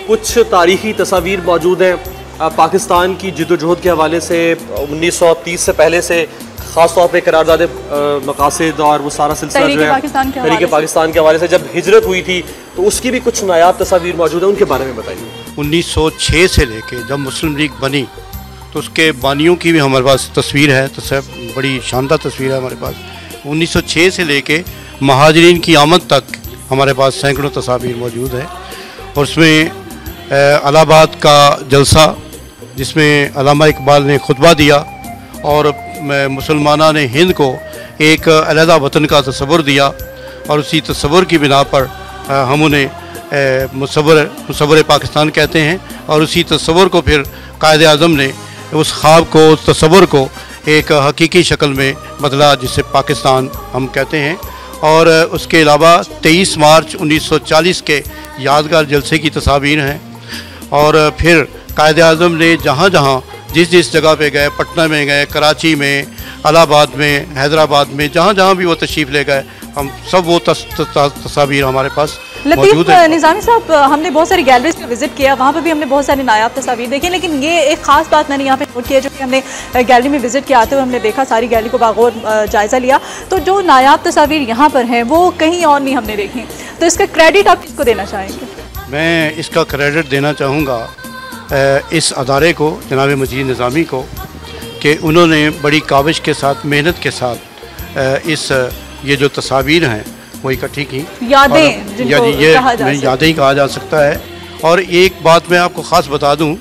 कुछ तारीख़ी तस्वीर मौजूद हैं पाकिस्तान की जिद्दोजहद के हवाले से, 1930 से पहले से ख़ास तौर पे करारदाद मकासद और वो सारा सिलसिला जो है तहरीक पाकिस्तान के हवाले से जब हिजरत हुई थी तो उसकी भी कुछ नायाब तस्वीर मौजूद है, उनके बारे में बताइए। 1906 से लेके जब मुस्लिम लीग बनी तो उसके बानियों की भी हमारे पास तस्वीर है, तो बड़ी शानदार तस्वीर है हमारे पास। 1906 से लेके महाजरीन की आमद तक हमारे पास सैकड़ों तस्वीर मौजूद है और उसमें इलाहाबाद का जलसा जिसमें अल्लामा इकबाल ने खुतबा दिया और मुसलमाना ने हिंद को एक अलहदा वतन का तस्वुर दिया, और उसी तस्वुर की बिना पर हम उन्हें मुसव्वर पाकिस्तान कहते हैं। और उसी तस्वुर को फिर कायद आज़म ने उस ख्वाब को, उस तस्वुर को एक हकीकी शक्ल में बदला, जिसे पाकिस्तान हम कहते हैं। और उसके अलावा 23 मार्च 1940 के यादगार जलसे की तस्वीर हैं। और फिर कायद आज़म ने जहाँ जहाँ जिस जगह पे गए, पटना में गए, कराची में, इलाहाबाद में, हैदराबाद में, जहाँ जहाँ भी वो तशरीफ़ ले गए, हम सब वो तस्वीर हमारे पास मौजूद है। निज़ामी साहब, हमने बहुत सारी गैलरीज पे विजिट किया, वहाँ पर भी हमने बहुत सारी नायाब तस्वीर देखी, लेकिन ये एक ख़ास बात मैंने यहाँ पे नोट किया, जो कि हमने गैलरी में विजिट किया आते हुए हमने देखा, सारी गैलरी को बागौर जायज़ा लिया, तो जो नायाब तस्वीर यहाँ पर हैं वो कहीं और नहीं हमने देखी। तो इसका क्रेडिट आप किसको देना चाहेंगे? मैं इसका क्रेडिट देना चाहूँगा इस अदारे को, जनाब मजीद निज़ामी को, कि उन्होंने बड़ी काविश के साथ, मेहनत के साथ ये जो तस्वीर हैं वो इकट्ठी की, यादें यादें ही कहा जा सकता है। और एक बात मैं आपको ख़ास बता दूं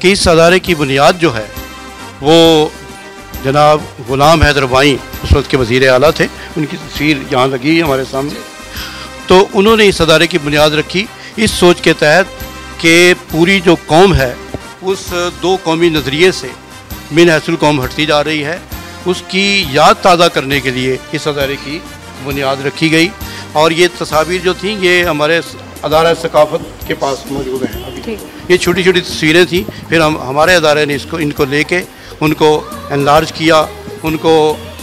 कि इस अदारे की बुनियाद जो है वो जनाब ग़ुलाम हैदर वाई, उस वक्त के वज़ीर आला थे, उनकी तस्वीर यहाँ लगी है हमारे सामने। तो उन्होंने इस अदारे की बुनियाद रखी इस सोच के तहत कि पूरी जो कौम है उस दो कौमी नज़रिए से मिन हैसुल कौम हटती जा रही है, उसकी याद ताज़ा करने के लिए इस अदारे की बुनियाद रखी गई। और ये तस्वीर जो थी ये हमारे अदारा सकाफ़त के पास मौजूद हैं अभी। ये छोटी छोटी तस्वीरें थी, फिर हमारे अदारे ने इनको लेके उनको एनलार्ज किया, उनको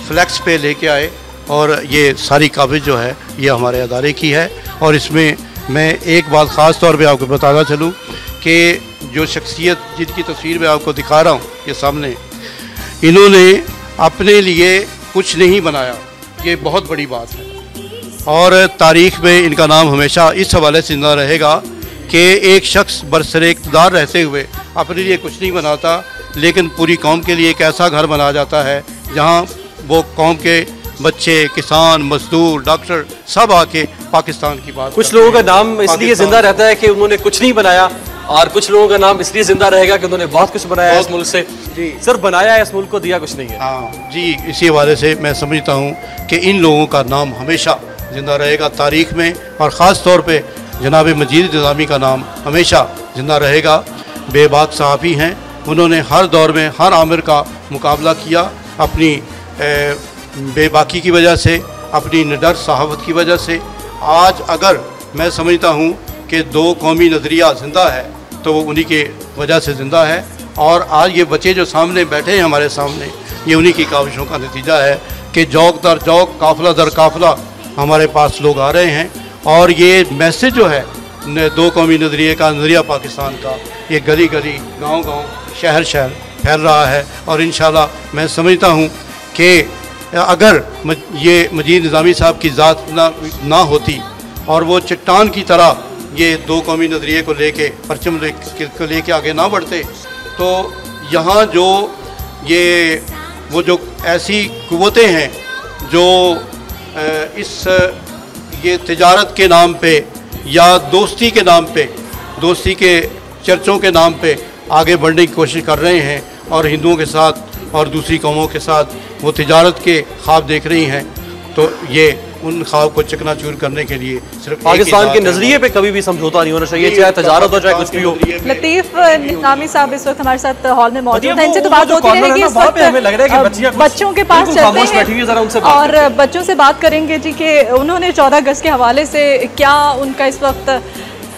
फ्लैक्स पे लेके आए, और ये सारी काविश जो है ये हमारे अदारे की है। और इसमें मैं एक बात ख़ास तौर पे आपको बताना चलूँ कि जो शख्सियत जिनकी तस्वीर मैं आपको दिखा रहा हूँ ये सामने, इन्होंने अपने लिए कुछ नहीं बनाया, ये बहुत बड़ी बात है। और तारीख़ में इनका नाम हमेशा इस हवाले से जिंदा रहेगा कि एक शख्स बरसरे इक़्तिदार रहते हुए अपने लिए कुछ नहीं बनाता, लेकिन पूरी कौम के लिए एक ऐसा घर बनाया जाता है जहाँ वो कौम के बच्चे, किसान, मजदूर, डॉक्टर सब आके पाकिस्तान की बात। कुछ लोगों का नाम इसलिए जिंदा रहता है कि उन्होंने कुछ नहीं बनाया, और कुछ लोगों का नाम इसलिए जिंदा रहेगा कि उन्होंने बहुत कुछ बनाया इस मुल्क से। जी सर, बनाया है इस मुल्क को, दिया कुछ नहीं है। हाँ जी, इसी हवाले से मैं समझता हूँ कि इन लोगों का नाम हमेशा जिंदा रहेगा तारीख़ में, और ख़ास तौर पे जनाब मजीद निज़ामी का नाम हमेशा जिंदा रहेगा। बेबाक सहाफ़ी हैं, उन्होंने हर दौर में हर आमिर का मुकाबला किया, अपनी बेबाकी की वजह से, अपनी निडर सहावत की वजह से। आज अगर मैं समझता हूँ कि दो कौमी नज़रिया ज़िंदा है तो वो उन्हीं के वजह से ज़िंदा है। और आज ये बच्चे जो सामने बैठे हैं हमारे सामने, ये उन्हीं की काविशों का नतीजा है कि जौक दर जौक, काफ़िला दर काफ़िला हमारे पास लोग आ रहे हैं। और ये मैसेज जो है दो कौमी नज़रिए का, नज़रिया पाकिस्तान का, ये गली गली, गांव गांव, शहर शहर फैल रहा है। और इंशाल्लाह मैं समझता हूँ कि अगर ये मजीद निज़ामी साहब की ज़ात ना होती और वो चट्टान की तरह ये दो कौमी नज़रिए को लेके, परचम को लेके आगे ना बढ़ते, तो यहाँ जो वो जो ऐसी कुव्वतें हैं जो ये तिजारत के नाम पे या दोस्ती के नाम पे, दोस्ती के चर्चों के नाम पे आगे बढ़ने की कोशिश कर रहे हैं, और हिंदुओं के साथ और दूसरी कौमों के साथ वो तिजारत के ख्वाब देख रही हैं, तो ये उन ख्वाब को चकनाचूर करने के लिए सिर्फ पाकिस्तान के नज़रिए पे कभी भी समझौता नहीं होना चाहिए, चाहे तजारत हो चाहे कुछ भी हो। लतीफ़ निज़ामी साहब इस वक्त हमारे साथ हॉल में मौजूद हैं, इनसे तो बात होती रहेगी। इस वक्त हमें लग रहा है कि बच्चों के पास चलते हैं और बच्चों से बात करेंगे जी कि उन्होंने 14 अगस्त के हवाले से क्या उनका इस वक्त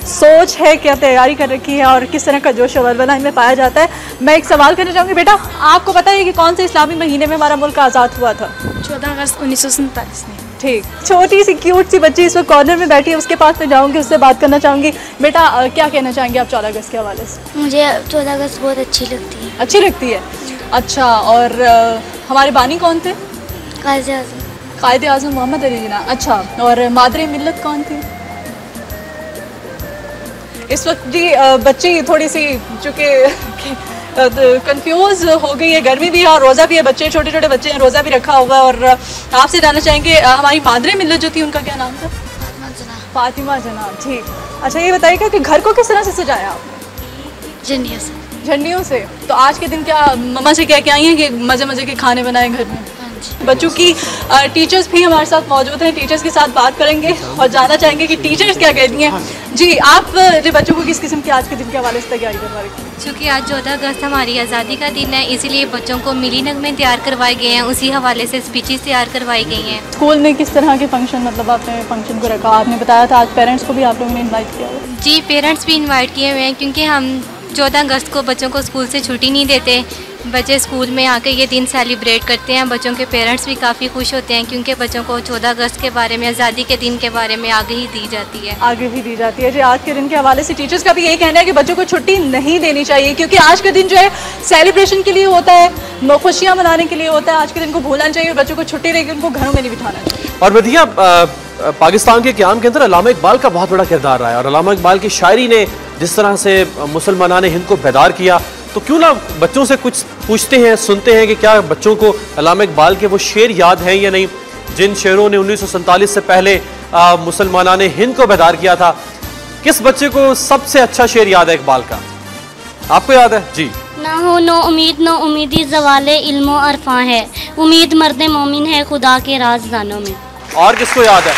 सोच है, क्या तैयारी कर रखी है और किस तरह का जोश वलवला इनमें पाया जाता है। मैं एक सवाल करना चाहूँगी, बेटा आपको पता है कि कौन से इस्लामी महीने में हमारा मुल्क आज़ाद हुआ था? 14 अगस्त 1947 में। ठीक, छोटी सी क्यूट सी बच्ची इस वक्त कॉर्नर में बैठी है, उसके पास मैं जाऊँगी, उससे बात करना चाहूँगी। बेटा क्या कहना चाहेंगे आप 14 अगस्त के हवाले से? मुझे 14 अगस्त बहुत अच्छी लगती है। अच्छी लगती है, अच्छा। और हमारे बानी कौन थे? कायदे आज़म मोहम्मद अली जिन्ना। अच्छा, और मादरे मिल्लत कौन थी? इस वक्त जी बच्ची थोड़ी सी चूँकि कंफ्यूज हो गई है, गर्मी भी है और रोज़ा भी है, बच्चे छोटे छोटे बच्चे हैं, रोज़ा भी रखा हुआ है। और आपसे जानना चाहेंगे हमारी मादरे मिल्लत जो थी उनका क्या नाम था? फातिमा जना। ठीक, अच्छा ये बताइएगा कि घर को किस तरह से सजाया आपने? जनिया से। झंडियों से। तो आज के दिन क्या मम्मा से कह के आई हैं कि मज़े मज़े के खाने बनाए घर में? बच्चों की टीचर्स भी हमारे साथ मौजूद हैं, टीचर्स के साथ बात करेंगे और जानना चाहेंगे कि टीचर्स क्या कहती हैं। जी, आप बच्चों को किस किस्म की आज के दिन के हवाले से तैयारी करवा रही हैं? चूँकि आज 14 अगस्त हमारी आज़ादी का दिन है, इसीलिए बच्चों को मिली नगमे तैयार करवाए गए हैं, उसी हवाले से स्पीचेस तैयार करवाई गई हैं। स्कूल में किस तरह के फंक्शन, मतलब आपने फंक्शन को रखा? आपने बताया था आज पेरेंट्स को भी आप लोगों ने इन्वाइट किया है? जी, पेरेंट्स भी इन्वाइट किए हुए हैं, क्योंकि हम 14 अगस्त को बच्चों को स्कूल से छुट्टी नहीं देते। बच्चे स्कूल में आकर ये दिन सेलिब्रेट करते हैं। बच्चों के पेरेंट्स भी काफ़ी खुश होते हैं, क्योंकि बच्चों को 14 अगस्त के बारे में, आज़ादी के दिन के बारे में आगे दी जाती है। जी, आज के दिन के हवाले से टीचर्स का भी यही कहना है कि बच्चों को छुट्टी नहीं देनी चाहिए, क्योंकि आज का दिन जो है सेलिब्रेशन के लिए होता है, खुशियाँ मनाने के लिए होता है। आज के दिन को भूलना चाहिए और बच्चों को छुट्टी देकर उनको घरों में नहीं बिठाना चाहिए। और बदिया, पाकिस्तान के क़याम के अंदर अल्लामा इकबाल का बहुत बड़ा किरदार रहा है, और अल्लामा इकबाल की शायरी ने जिस तरह से मुसलमानाने हिंद को बेदार किया, तो क्यों ना बच्चों से कुछ पूछते हैं, सुनते हैं कि क्या बच्चों को अल्लामा इकबाल के वो शेर याद हैं या नहीं, जिन शेरों ने 1947 से पहले मुसलमानाने हिंद को बेदार किया था। किस बच्चे को सबसे अच्छा शेर याद है इकबाल का? आपको याद है? जी। ना हो नो उम्मीदी ज़वाले इल्मो अरफा है, उम्मीद मर्द मोमिन है खुदा के राज़दानों में। और किसको याद है?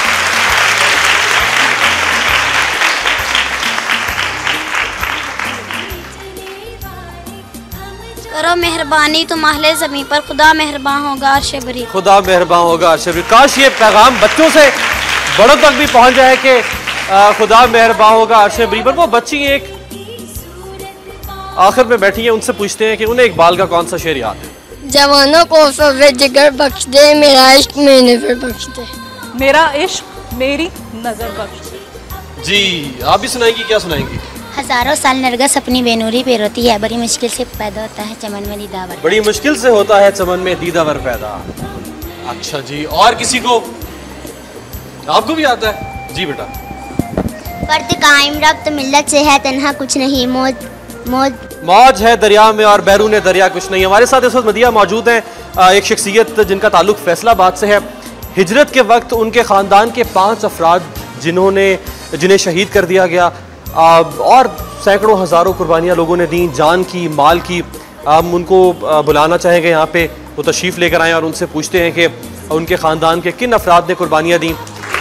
करो मेहरबानी तुम अहले ज़मीं पर, खुदा मेहरबान होगा अर्श बरी। खुदा मेहरबान होगा अर्श बरी। काश ये पैगाम बच्चों से बड़ों तक भी पहुंच जाए कि खुदा मेहरबान होगा अर्श बरी पर। वो बच्ची एक आखिर में बैठी है, उनसे पूछते हैं कि उन्हें इकबाल का कौन सा शेर याद है? जवानों को सब्र जिगर बख्श दे, मेरा इश्क मेरी नजर बख्श दे। मेरा इश्क मेरी नजर बख्श दे। जी, आप भी सुनाएंगी? क्या सुनाएंगी? हज़ारों साल नरगिस अपनी बेनूरी पे रोती है, बड़ी मुश्किल से पैदा होता है चमन में दीदावर। बड़ी मुश्किल से होता है चमन में दीदावर पैदा। अच्छा जी, और किसी को? आपको भी आता है? जी बेटा। फर्द कायम रब्त मिल्लत से है तन्हा कुछ नहीं, मौज है दरिया में और बैरून दरिया कुछ नहीं। हमारे साथ इस वक्त मदिया मौजूद हैं, एक शख्सियत जिनका ताल्लुक फैसलाबाद से है। हिजरत के वक्त उनके ख़ानदान के 5 अफराद जिन्हें शहीद कर दिया गया, और सैकड़ों हज़ारों कुर्बानियाँ लोगों ने दी, जान की, माल की। हम उनको बुलाना चाहेंगे यहाँ पे, वो तशरीफ़ लेकर आएँ और उनसे पूछते हैं कि उनके ख़ानदान के किन अफराद ने कुर्बानियाँ दी।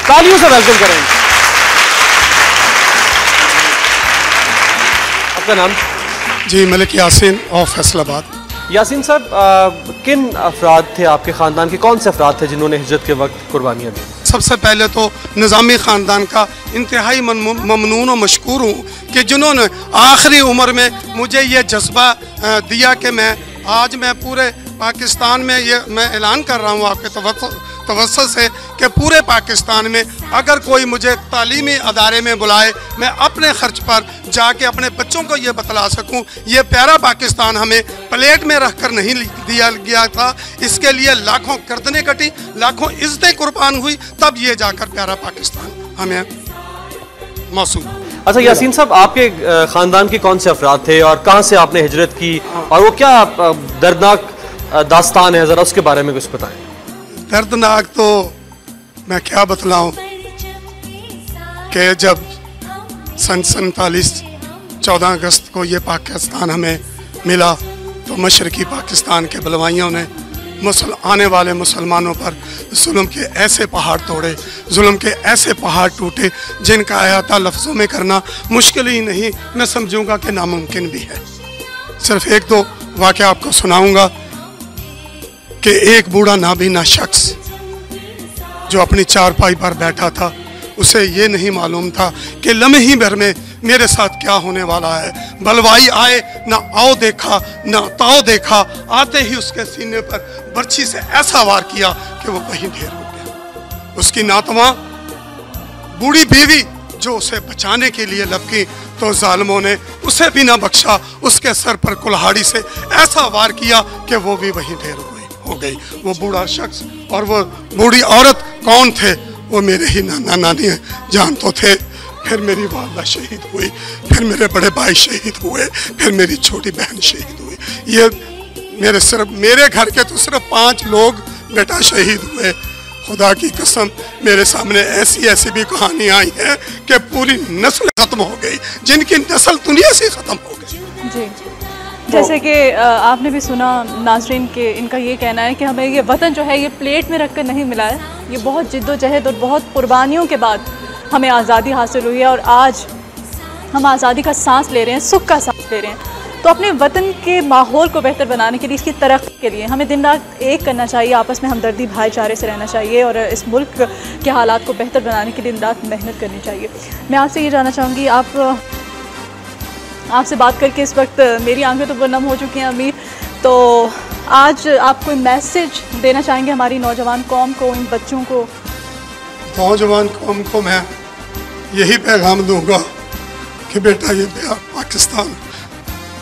तालियों से वेलकम करेंगे। आपका नाम? जी, मलिक यासीन और फैसलाबाद। यासीन साहब, किन अफराद थे आपके ख़ानदान के, कौन से अफराद थे जिन्होंने हिजरत के वक्त कुर्बानियाँ दी? सबसे पहले तो निज़ामी ख़ानदान का इंतहाई ममनून और मशकूर हूँ कि जिन्होंने आखिरी उम्र में मुझे ये जज्बा दिया कि आज मैं पूरे पाकिस्तान में मैं ऐलान कर रहा हूँ आपके तवज्जुह से कि पूरे पाकिस्तान में अगर कोई मुझे तालीमी अदारे में बुलाए, मैं अपने खर्च पर जाके अपने बच्चों को ये बतला सकूं, ये प्यारा पाकिस्तान हमें प्लेट में रख कर नहीं दिया गया था, इसके लिए लाखों गर्दनें कटी, लाखों इज्जतें कुर्बान हुई, तब ये जाकर प्यारा पाकिस्तान हमें मौसूल। अच्छा यासीन साहब, आपके ख़ानदान के कौन से अफराद थे और कहाँ से आपने हिजरत की, और वो क्या दर्दनाक दास्तान है, ज़रा उसके बारे में कुछ बताएं। दर्दनाक तो मैं क्या बतलाऊं कि जब सन 47 14 अगस्त को ये पाकिस्तान हमें मिला, तो मशरकी पाकिस्तान के बलवाइयों ने आने वाले मुसलमानों पर जुल्म के ऐसे पहाड़ तोड़े, जुल्म के ऐसे पहाड़ टूटे जिनका अहाता लफ्ज़ों में करना मुश्किल ही नहीं, मैं समझूंगा कि नामुमकिन भी है। सिर्फ एक दो वाक़या आपको सुनाऊंगा कि एक बूढ़ा नाबीना शख्स जो अपनी चारपाई पर बैठा था, उसे ये नहीं मालूम था कि लम्हे ही भर में मेरे साथ क्या होने वाला है। बलवाई आए, ना आओ देखा ना ताओ देखा, आते ही उसके सीने पर बर्छी से ऐसा वार किया कि वो वहीं ढेर हो गया। उसकी नातवा बूढ़ी बीवी जो उसे बचाने के लिए लपकी, तो जालिमों ने उसे भी ना बख्शा, उसके सर पर कुल्हाड़ी से ऐसा वार किया कि वो भी वहीं ढेर हो गई। वो बूढ़ा शख्स और वो बूढ़ी औरत कौन थे? वो मेरे ही नाना नानी जान तो थे। फिर मेरी वालदा शहीद हुई, फिर मेरे बड़े भाई शहीद हुए, फिर मेरी छोटी बहन शहीद हुई। ये मेरे घर के तो सिर्फ 5 लोग बेटा शहीद हुए। खुदा की कसम, मेरे सामने ऐसी ऐसी भी कहानी आई है कि पूरी नस्ल खत्म हो गई, जिनकी नस्ल दुनिया से खत्म हो गई। जी जैसे कि आपने भी सुना नाज़रीन के इनका ये कहना है कि हमें ये वतन जो है ये प्लेट में रखकर नहीं मिला है, ये बहुत जिद्दोजहद और बहुत कुर्बानियों के बाद हमें आज़ादी हासिल हुई है और आज हम आज़ादी का सांस ले रहे हैं, सुख का सांस ले रहे हैं। तो अपने वतन के माहौल को बेहतर बनाने के लिए, इसकी तरक्की के लिए हमें दिन रात एक करना चाहिए, आपस में हमदर्दी भाईचारे से रहना चाहिए और इस मुल्क के हालात को बेहतर बनाने के लिए दिन रात मेहनत करनी चाहिए। मैं आपसे ये जानना चाहूँगी, आपसे बात करके इस वक्त मेरी आंखें तो नम हो चुकी हैं अमीर, तो आज आप कोई मैसेज देना चाहेंगे हमारी नौजवान कौम को, इन बच्चों को? नौजवान कौम को मैं यही पैगाम दूंगा कि बेटा ये पाकिस्तान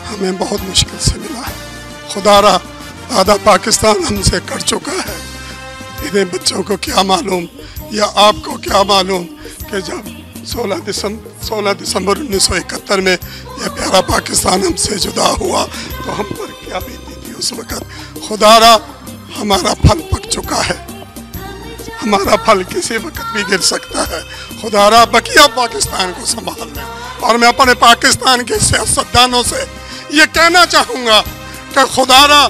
हमें बहुत मुश्किल से मिला है। खुदारा आधा पाकिस्तान हमसे कट चुका है। इन्हें बच्चों को क्या मालूम या आपको क्या मालूम कि जब 16 दिसंबर 1971 में यह प्यारा पाकिस्तान हमसे जुदा हुआ तो हम पर क्या बीती थी उस वक़्त। खुदारा हमारा फल पक चुका है, हमारा फल किसी वक्त भी गिर सकता है। खुदारा बकिया पाकिस्तान को संभाल लें। और मैं अपने पाकिस्तान के सियासतदानों से ये कहना चाहूँगा कि खुदारा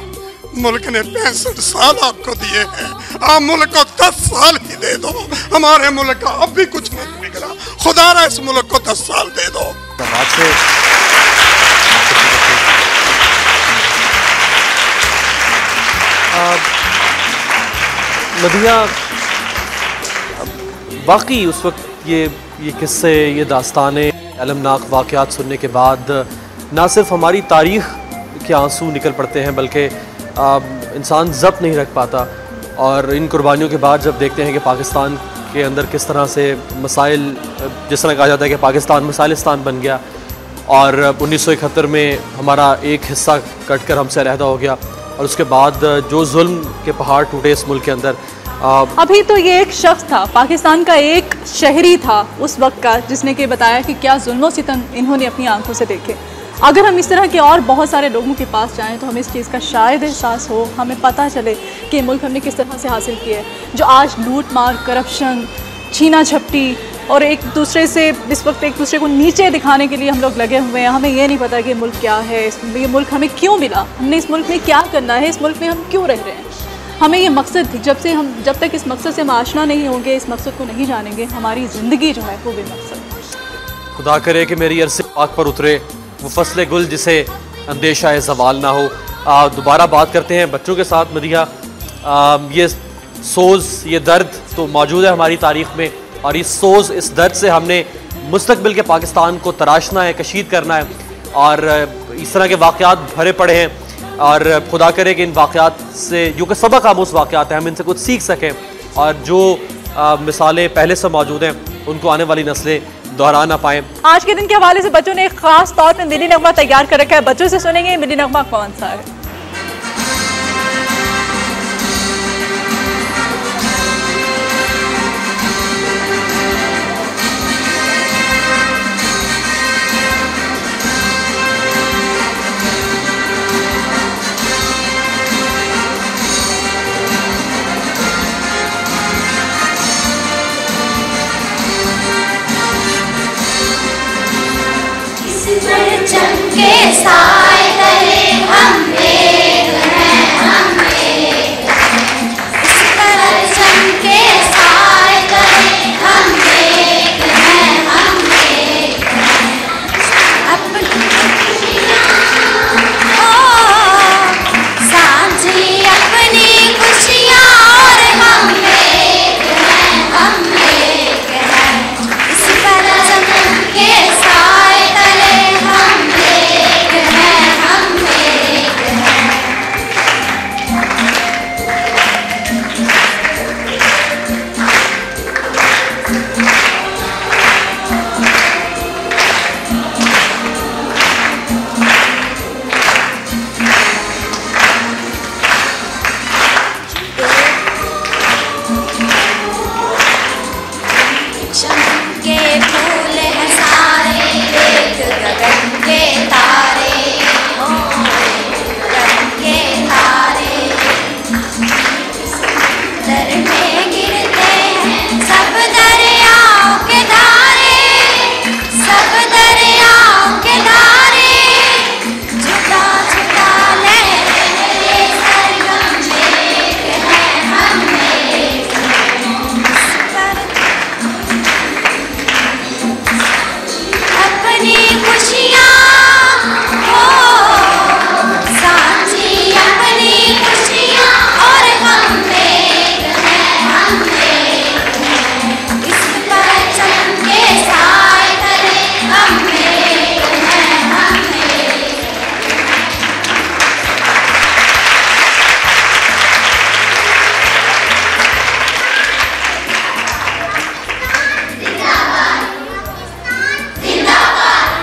मुल्क ने 65 साल आपको दिए हैं, आप मुल्क को 10 साल ही दे दो। हमारे मुल्क का अब भी कुछ नहीं बिगड़ा, खुदारा इस मुल्क को 10 साल दे दो। मदिया, बाकी उस वक्त ये किस्से, ये दास्तानें, अलमनाक वाक़यात सुनने के बाद ना सिर्फ हमारी तारीख़ के आंसू निकल पड़ते हैं बल्कि इंसान ज़ब्त नहीं रख पाता। और इन कुर्बानियों के बाद जब देखते हैं कि पाकिस्तान के अंदर किस तरह से मसाइल, जिस तरह कहा जाता है कि पाकिस्तान मसाइलिस्तान बन गया और 1971 में हमारा एक हिस्सा कट कर हमसे अलहदा हो गया और उसके बाद जो जुल्म के पहाड़ टूटे इस मुल्क के अंदर। अभी तो ये एक शख्स था, पाकिस्तान का एक शहरी था उस वक्त का, जिसने कि बताया कि क्या जुल्म सितम इन्होंने अपनी आंखों से देखे। अगर हम इस तरह के और बहुत सारे लोगों के पास जाएं तो हमें इस चीज़ का शायद एहसास हो, हमें पता चले कि मुल्क हमने किस तरह से हासिल किया है। जो आज लूट मार, करप्शन, छीना झपटी और एक दूसरे से इस वक्त एक दूसरे को नीचे दिखाने के लिए हम लोग लगे हुए हैं। हमें ये नहीं पता कि ये मुल्क क्या है, ये मुल्क हमें क्यों मिला, हमने इस मुल्क में क्या करना है, इस मुल्क में हम क्यों रह रहे हैं। हमें ये मकसद, जब तक इस मकसद से हम आशना नहीं होंगे, इस मकसद को नहीं जानेंगे, हमारी ज़िंदगी जो है वो बेमकसद। खुदा करे कि मेरी अरसे पाक पर उतरे वो फसले गुल जिसे अंदेशा है ज़वाल ना हो। दोबारा बात करते हैं बच्चों के साथ। मदिया, ये सोज़, ये दर्द तो मौजूद है हमारी तारीख़ में और इस सोज़, इस दर्द से हमने मुस्तकबिल के पाकिस्तान को तराशना है, कशीद करना है और इस तरह के वाक़यात भरे पड़े हैं और खुदा करे कि इन वाक़यात से जो कि सबक आमूज़ वाक़यात हैं हम इनसे कुछ सीख सकें और जो मिसालें पहले से मौजूद हैं उनको आने वाली नस्लें दोहरा ना पाएँ। आज के दिन के हवाले से बच्चों ने एक ख़ास तौर पर मिली नगमा तैयार कर रखा है, बच्चों से सुनेंगे मिली नगमा कौन सा है। के साए तले हमने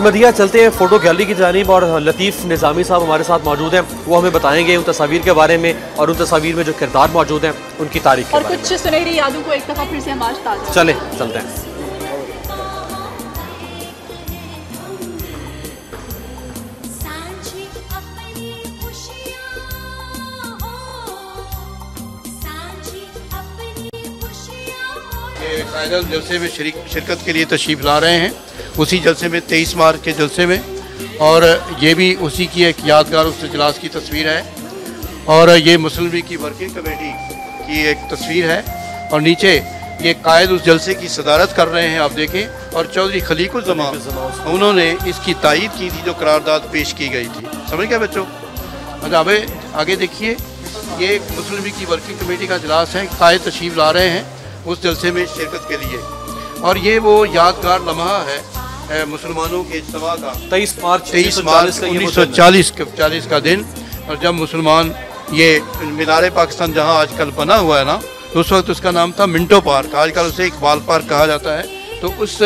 मदिया चलते हैं फोटो गैलरी की जानिब और लतीफ़ निज़ामी साहब हमारे साथ मौजूद हैं। वो हमें बताएंगे उन तस्वीर के बारे में और उन तस्वीर में जो किरदार मौजूद हैं उनकी तारीख और कुछ सुनहरी यादों को एक दफ़ा फिर से हम आज ताज़ा चले चलते हैं। कायदल जलसे में शिरकत के लिए तशरीफ़ ला रहे हैं, उसी जलसे में 23 मार्च के जलसे में, और ये भी उसी की एक यादगार उस इजलास की तस्वीर है। और ये मुस्लिम लीग की वर्किंग कमेटी की एक तस्वीर है और नीचे ये कायद उस जलसे की सदारत कर रहे हैं, आप देखें। और चौधरी खलीकुल ज़मान उन्होंने इसकी तायीद की थी जो करारदाद पेश की गई थी। समझ गया बच्चों? अब आगे देखिए, ये मुस्लिम लीग की वर्किंग कमेटी का इजलास है, कायद तशरीफ़ ला रहे हैं उस जलसे में शिरकत के लिए। और ये वो यादगार लम्हा है मुसलमानों के इज्तिमा का, 23 मार्च 1940 का दिन। और जब मुसलमान ये मीनार पाकिस्तान जहाँ आजकल बना हुआ है ना, तो उस वक्त उसका नाम था मिंटो पार्क, आजकल उसे इकबाल पार्क कहा जाता है। तो उस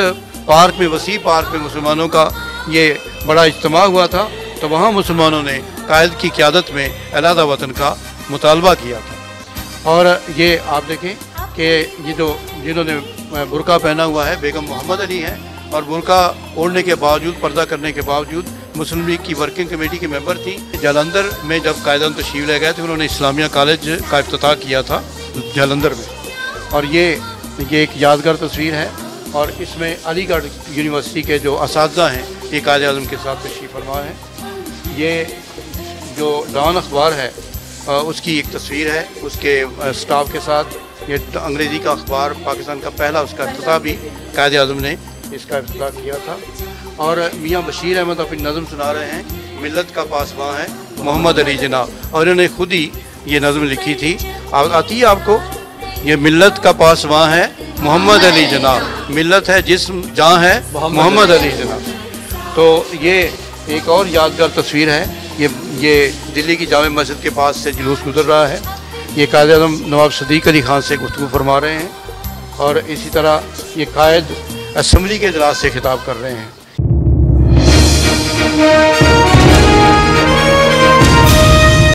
पार्क में, वसी पार्क में मुसलमानों का ये बड़ा इज्तिमा हुआ था। तो वहाँ मुसलमानों ने कायद की क़यादत में अलहदा वतन का मुतालबा किया था। और ये आप देखें कि ये जो जिन्होंने बुरका पहना हुआ है बेगम मोहम्मद अली हैं, और बुरका ओढ़ने के बावजूद, पर्दा करने के बावजूद मुस्लिम लीग की वर्किंग कमेटी की मेंबर थी। जालंधर में जब कायदन तशरीफ़ ले गए थे, उन्होंने इस्लामिया कॉलेज का इफ्तिताह किया था जालंधर में। और ये एक यादगार तस्वीर है। और इसमें अलीगढ़ यूनिवर्सिटी के जो असातिज़ा हैं ये कायद आज़म के साथ तशरीफ़ फरमा है। ये जो डॉन अखबार है उसकी एक तस्वीर है उसके स्टाफ के साथ। ये अंग्रेज़ी का अखबार पाकिस्तान का पहला, उसका इफ्तिताह भी कायद आज़म ने इसका इफ्तिताह किया था। और मियाँ बशीर अहमद अपनी नज़म सुना रहे हैं, मिल्लत का पासबां है मोहम्मद अली जनाब, और इन्होंने खुद ही ये नज़म लिखी थी। आती है आपको? ये मिल्लत का पासबां है मोहम्मद अली जनाब, मिल्लत है जिस्म जहाँ है मोहम्मद अली जनाब। तो ये एक और यादगार तस्वीर है। ये दिल्ली की जामे मस्जिद के पास से जुलूस गुजर रहा है। ये कायद आज़म नवाब सदीक अली खान से गुफ्तगू फरमा रहे हैं, और इसी तरह ये कायद असम्बली के इजलास से खिताब कर रहे हैं।